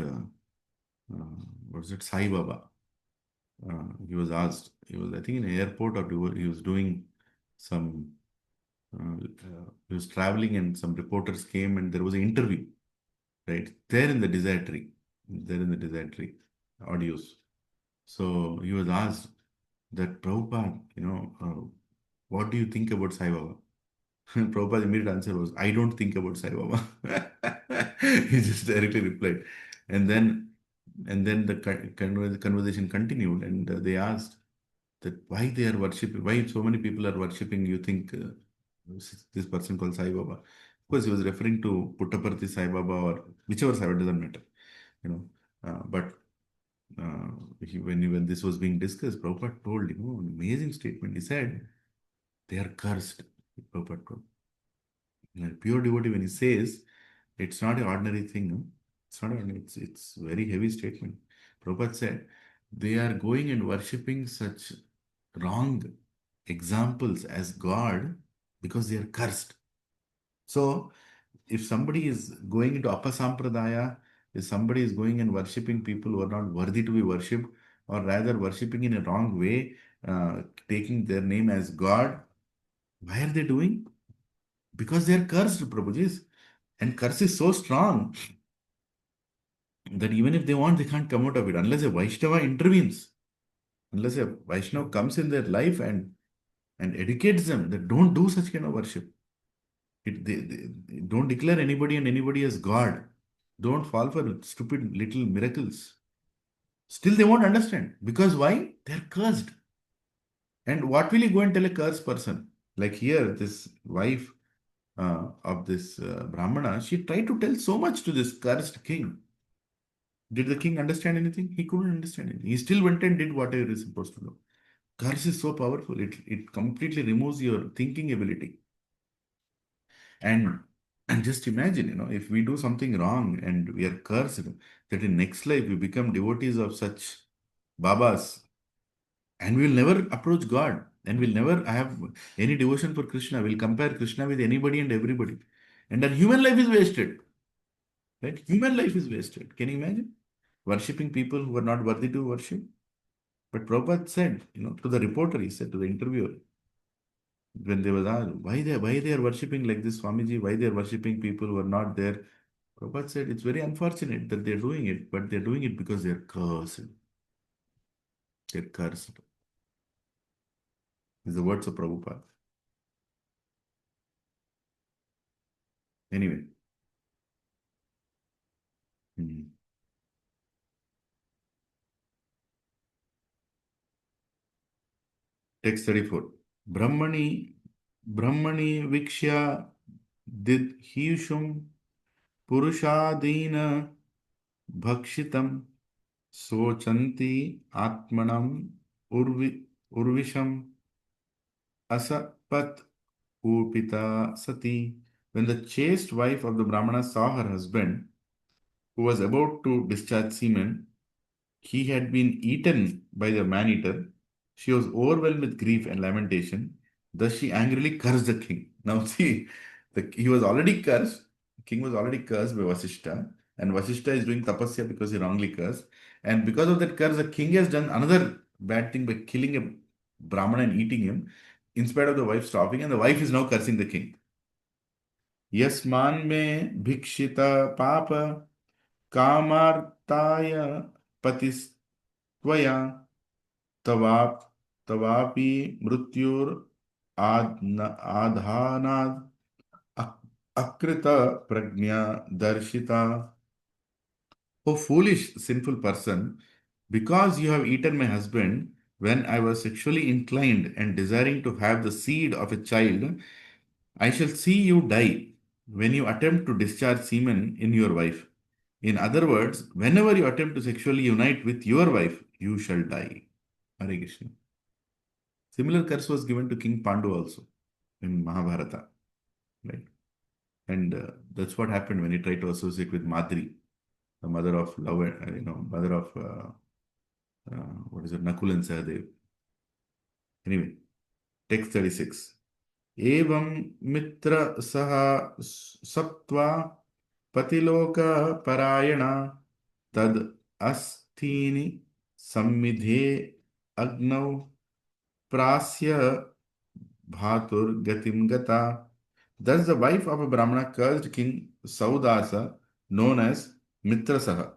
was it Sai Baba? He was asked, I think, in an airport, or he was doing some, he was traveling and some reporters came and there was an interview, right? There in the desert tree, audios. So he was asked that Prabhupada, what do you think about Sai Baba? Prabhupada's immediate answer was, I don't think about Sai Baba. He just directly replied. And then the conversation continued, and they asked that why they are worshipping, why so many people are worshipping, you think, this person called Sai Baba. Of course, he was referring to Puttaparthi Sai Baba or whichever Sai Baba, doesn't matter. But when this was being discussed, Prabhupada told, an amazing statement. He said, they are cursed. Prabhupada told. A pure devotee, when he says, it's not an ordinary thing. No? It's not ordinary. It's very heavy statement. Prabhupada said, they are going and worshipping such wrong examples as God because they are cursed. So, if somebody is going into apasampradaya, if somebody is going and worshipping people who are not worthy to be worshipped, or rather worshipping in a wrong way, taking their name as God, why are they doing? Because they are cursed, Prabhujis. And curse is so strong that even if they want, they can't come out of it unless a Vaishnava intervenes. Unless a Vaishnava comes in their life and educates them that don't do such kind of worship. They don't declare anybody and anybody as God. Don't fall for stupid little miracles. Still, they won't understand. Because why? They're cursed. And what will you go and tell a cursed person? Like here, this wife of this Brahmana, she tried to tell so much to this cursed king. Did the king understand anything? He couldn't understand anything. He still went and did whatever he is supposed to do. Curse is so powerful. It completely removes your thinking ability. And just imagine, if we do something wrong and we are cursed, that in next life we become devotees of such Babas and we'll never approach God and we'll never have any devotion for Krishna. We'll compare Krishna with anybody and everybody. And our human life is wasted. Right? Human life is wasted. Can you imagine? Worshipping people who are not worthy to worship. But Prabhupada said, to the reporter, he said to the interviewer, when they was asked, why they are worshipping like this, Swamiji, why they are worshipping people who are not there. Prabhupada said, it's very unfortunate that they're doing it, but they're doing it because they're cursed. They're cursed. These are the words of Prabhupada. Anyway. Text 34. Brahmani Vikshya Did Hishum Purushadina Bhakshitam Sochanti Atmanam Urvisham Asapat Upita Sati. When the chaste wife of the Brahmana saw her husband, who was about to discharge semen, he had been eaten by the man-eater. She was overwhelmed with grief and lamentation. Thus she angrily cursed the king. Now see, he was already cursed. The king was already cursed by Vasishta. And Vasishta is doing tapasya because he wrongly cursed. And because of that curse, the king has done another bad thing by killing a Brahmana and eating him, in spite of the wife stopping. And the wife is now cursing the king. Yasman me bhikshita papa kamartaya patis Tvaya tavapi mrutyur adhanad akrita prajna darshita. O foolish, sinful person, because you have eaten my husband when I was sexually inclined and desiring to have the seed of a child, I shall see you die when you attempt to discharge semen in your wife. In other words, whenever you attempt to sexually unite with your wife, you shall die. Hare Krishna. Similar curse was given to King Pandu also in Mahabharata, right? And that's what happened when he tried to associate with Madri, the mother of love, mother of Nakul and Sahadev. Anyway, text 36. Evam mitra saha sattva patiloka parayana tad asthini sammidhe agnau prasya bhatur gatim gata. Thus the wife of a Brahmana cursed King Saudasa, known as Mitrasaha.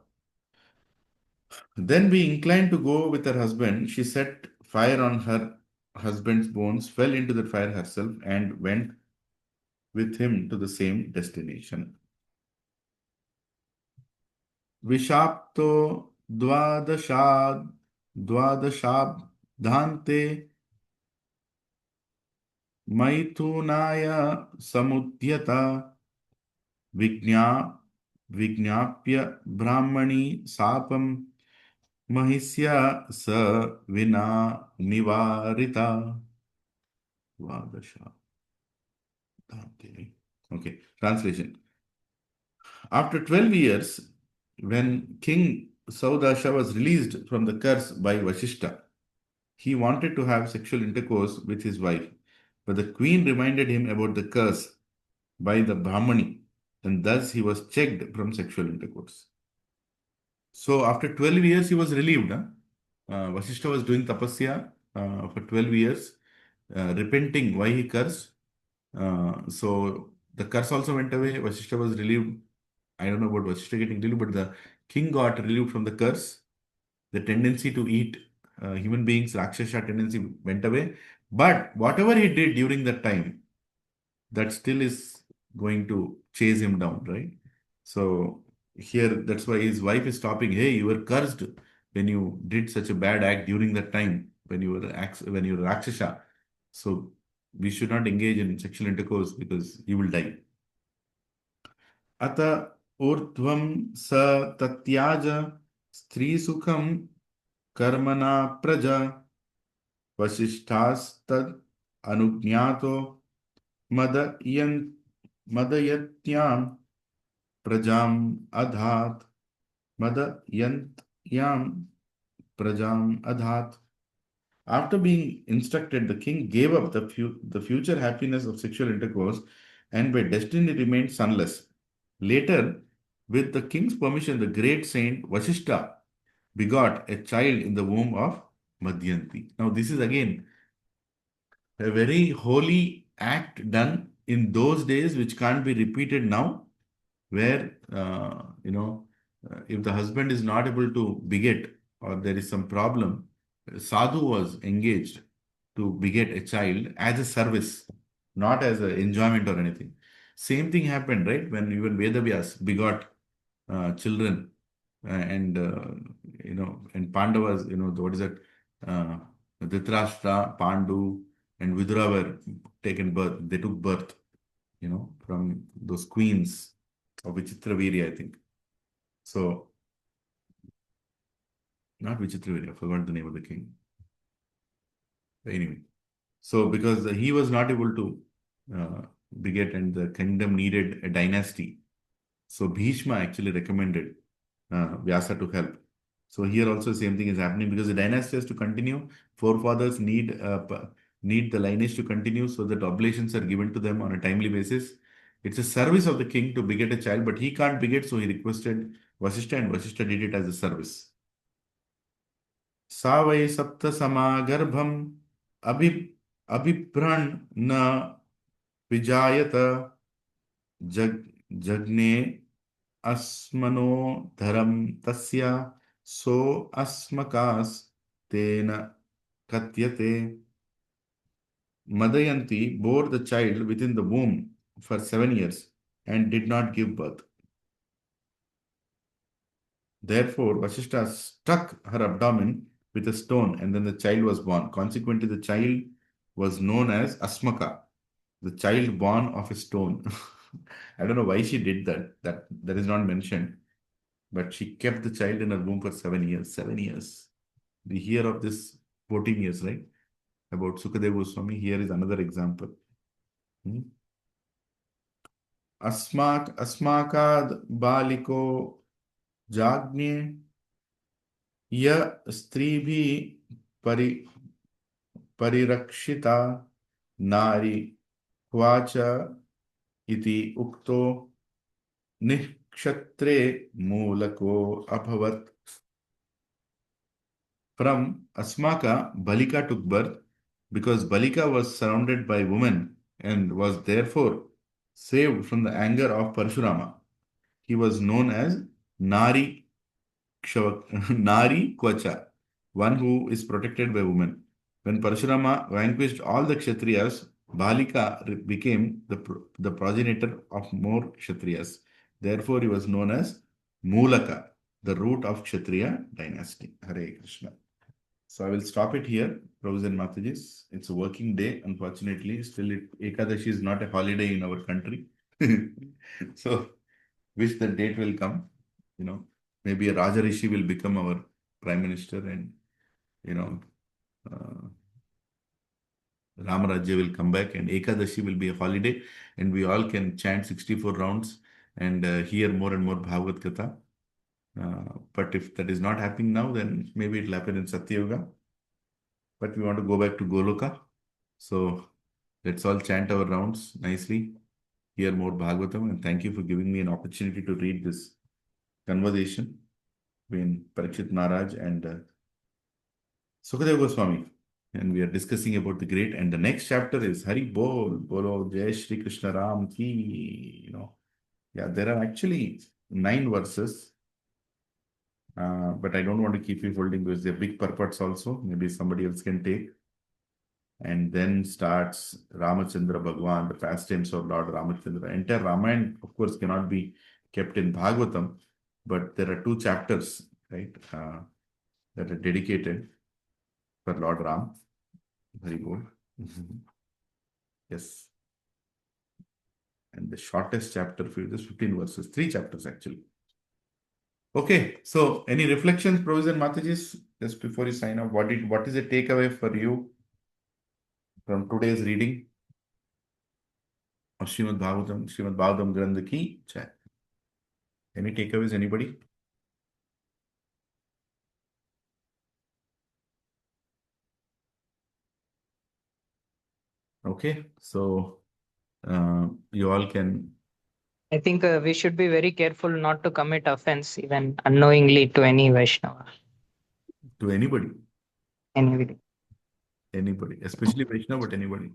Then being inclined to go with her husband, she set fire on her husband's bones, fell into the fire herself, and went with him to the same destination. Vishapto dvadashabdhante maithunaya samudyata vignapya brahmani sapam mahisya sa vina nivarita. Okay, translation. After 12 years, when King Saudasha was released from the curse by Vashishta, he wanted to have sexual intercourse with his wife, but the queen reminded him about the curse by the Brahmani, and thus he was checked from sexual intercourse. So after 12 years, he was relieved. Vashishta was doing tapasya for 12 years, repenting why he cursed. So the curse also went away. Vashishta was relieved. I don't know about Vashishta getting relieved, but the king got relieved from the curse. The tendency to eat human beings, Rakshasa tendency went away. But whatever he did during that time, that still is going to chase him down, right? So here, that's why his wife is stopping. Hey, you were cursed when you did such a bad act during that time when you were Rakshasa. So we should not engage in sexual intercourse because you will die. Ata urdhvam sa tatyaja stri sukham karmana praja vasishthastad anugnato madayatyam prajam adhat madayantyam prajam adhat. After being instructed, the king gave up the future happiness of sexual intercourse and by destiny remained sonless. Later, with the king's permission, the great saint Vasishta begot a child in the womb of Madhyanti. Now, this is again a very holy act done in those days, which can't be repeated now, where, if the husband is not able to beget or there is some problem, sadhu was engaged to beget a child as a service, not as an enjoyment or anything. Same thing happened, right? When even Vedavyas begot children and Pandavas, what is it? Dhritarashtra, Pandu, and Vidura were taken birth. They took birth, from those queens of Vichitraviri, I think. So, not Vichitraviri, I forgot the name of the king. Anyway, so because he was not able to beget and the kingdom needed a dynasty, so Bhishma actually recommended Vyasa to help. So here also same thing is happening because the dynasty has to continue. Forefathers need the lineage to continue so that oblations are given to them on a timely basis. It's a service of the king to beget a child, but he can't beget, so he requested Vasishta, and Vasishta did it as a service. सा वै सप्त समागर्भम अभिभ्रन न विजायत जग्ने अस्मनो धरम तस्या सो अस्मकास तेन कथ्यते. Madayanti bore the child within the womb for 7 years and did not give birth. Therefore, Vasishta struck her abdomen with a stone and then the child was born. Consequently, the child was known as Asmaka, the child born of a stone. I don't know why she did that. That is not mentioned. but she kept the child in her womb for 7 years. 7 years. We hear of this 14 years, right? About Sukadeva Goswami. Here is another example. अस्माकद बालिको जाग्ञे य स्त्री भी परिरक्षिता नारी क्वाच इति उक्तो निक्षत्रे मूलको अभवत्. From Asmaka, Balika took birth because Balika was surrounded by women and was therefore saved from the anger of Parshurama. He was known as Nari Nari Kvacha, one who is protected by women. When Parshurama vanquished all the Kshatriyas, Balika became the progenitor of more Kshatriyas. Therefore, he was known as Mulaka, the root of Kshatriya dynasty. Hare Krishna. So I will stop it here, Prabhus and Matajis. It's a working day, unfortunately. Still, Ekadashi is not a holiday in our country. So, wish the date will come. Maybe a Raja Rishi will become our Prime Minister and, Ramarajya will come back and Ekadashi will be a holiday and we all can chant 64 rounds and hear more and more Bhagavad Gita. But if that is not happening now, then maybe it will happen in Satyuga. But we want to go back to Goloka. So let's all chant our rounds nicely, hear more Bhagavatam, and thank you for giving me an opportunity to read this conversation between Parikshit Maharaj and Sukadeva Goswami. And we are discussing about the great. And the next chapter is Hari Bol, Bolo, Jai Shri Krishna Ram Ki. Yeah, there are actually 9 verses. But I don't want to keep you holding because they're big purports also. Maybe somebody else can take. And then starts Ramachandra Bhagwan, the pastimes of Lord Ramachandra. Entire Ramayana, of course, cannot be kept in Bhagavatam, but there are 2 chapters, right, that are dedicated for Lord Ram. Very good. Yes. And the shortest chapter for this 15 verses, 3 chapters actually. Okay, so any reflections, Professor and Matajis, just before you sign off, what is the takeaway for you from today's reading of Srimad Bhagavatam Grantha Ki Jai? Any takeaways, anybody? Okay, so you all can. I think we should be very careful not to commit offense even unknowingly to any Vaishnava. To anybody. Anybody. Anybody, especially Vaishnava, but anybody.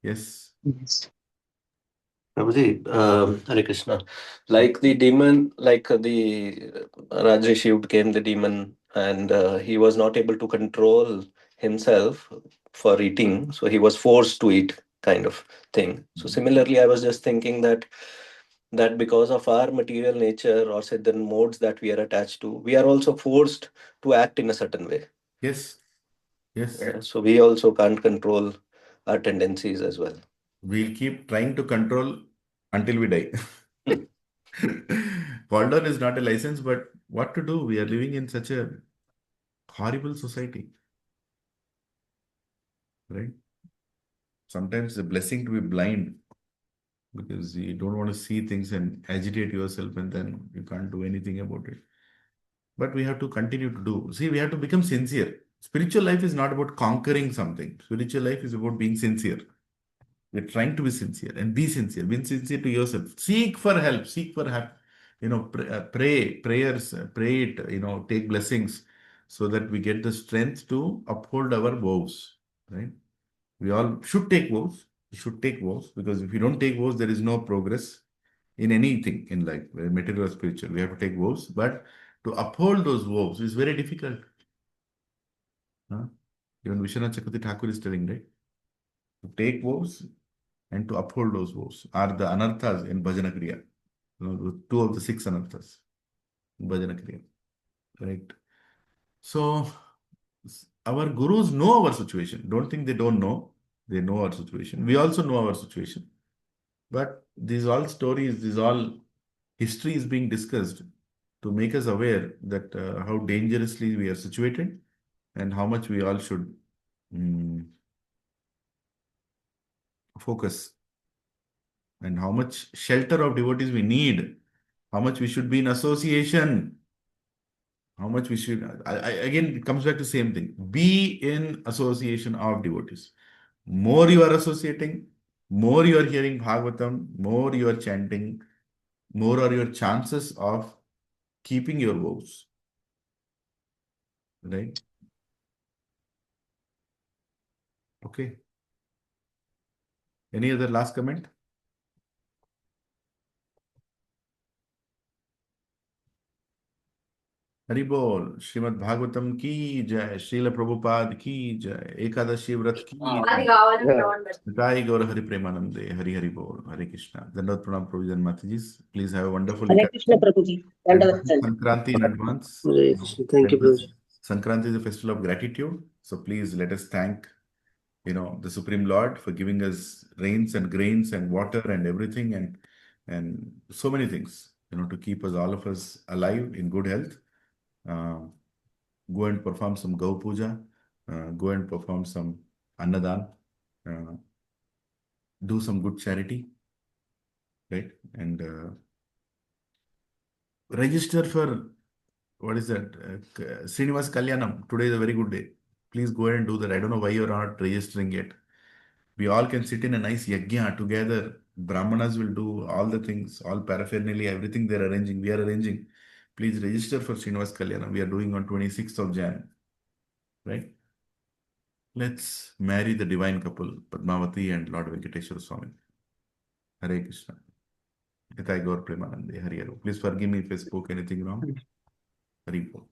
Yes. Yes. Prabhuji, Hare Krishna. Like the demon, like the Rajrishi became the demon and he was not able to control himself for eating. So he was forced to eat kind of thing. So similarly, I was just thinking that because of our material nature or certain modes that we are attached to, we are also forced to act in a certain way. Yes. Yes. Yeah, so we also can't control our tendencies as well. We'll keep trying to control until we die. Fall down is not a license, but what to do? We are living in such a horrible society. Right? Sometimes it's a blessing to be blind because you don't want to see things and agitate yourself and then you can't do anything about it. But we have to continue to do. See, we have to become sincere. Spiritual life is not about conquering something. Spiritual life is about being sincere. We're trying to be sincere and be sincere. Be sincere to yourself. Seek for help. Seek for help. Pray prayers. Pray it. Take blessings so that we get the strength to uphold our vows. Right? We all should take vows. We should take vows because if you don't take vows, there is no progress in anything in life, whether material or spiritual. We have to take vows, but to uphold those vows is very difficult. Huh? Even Vishwanath Chakravarti Thakur is telling, right? To take vows and to uphold those vows are the anarthas in Bhajana Kriya. The 2 of the 6 anarthas in Bhajana Kriya. Right? So, our gurus know our situation. Don't think they don't know. They know our situation. We also know our situation. But these all stories, these all history is being discussed to make us aware that how dangerously we are situated and how much we all should focus, and how much shelter of devotees we need, how much we should be in association, how much we should, again, it comes back to the same thing. Be in association of devotees. More you are associating, more you are hearing Bhagavatam, more you are chanting, more are your chances of keeping your vows. Right? Okay. Any other last comment? Hari बोल। श्रीमद् भागवतम की जय। श्रील प्रभुपाद की जय। एकादशी व्रत की जय। निताई गौर हरि प्रेमानंदे। हरि हरि बोल। हरे कृष्णा। दंडवत प्रणाम प्रभु माता जी। Please have a wonderful Hare Krishna, Ekadashi Prabhuji. and Dandavat, happy Sankranti in advance. Hare Krishna. Thank you, And Prabhuji. Sankranti is a festival of gratitude. So please let us thank, the Supreme Lord for giving us rains and grains and water and everything, and so many things, to keep us, all of us, alive in good health. Go and perform some Gau Puja. Go and perform some Annadan. Do some good charity, right? And register for, what is that? Srinivas Kalyanam. Today is a very good day. Please go ahead and do that. I don't know why you're not registering yet. We all can sit in a nice yajna together. Brahmanas will do all the things, all paraphernalia, everything they're arranging. We are arranging. Please register for Srinivas Kalyanam. We are doing on 26th of Jan. Right? Let's marry the divine couple, Padmavati and Lord Venkateshwara Swami. Hare Krishna. Nitai Gaur Premanande. Hari Hare. Please forgive me if I spoke anything wrong. Hari Bol.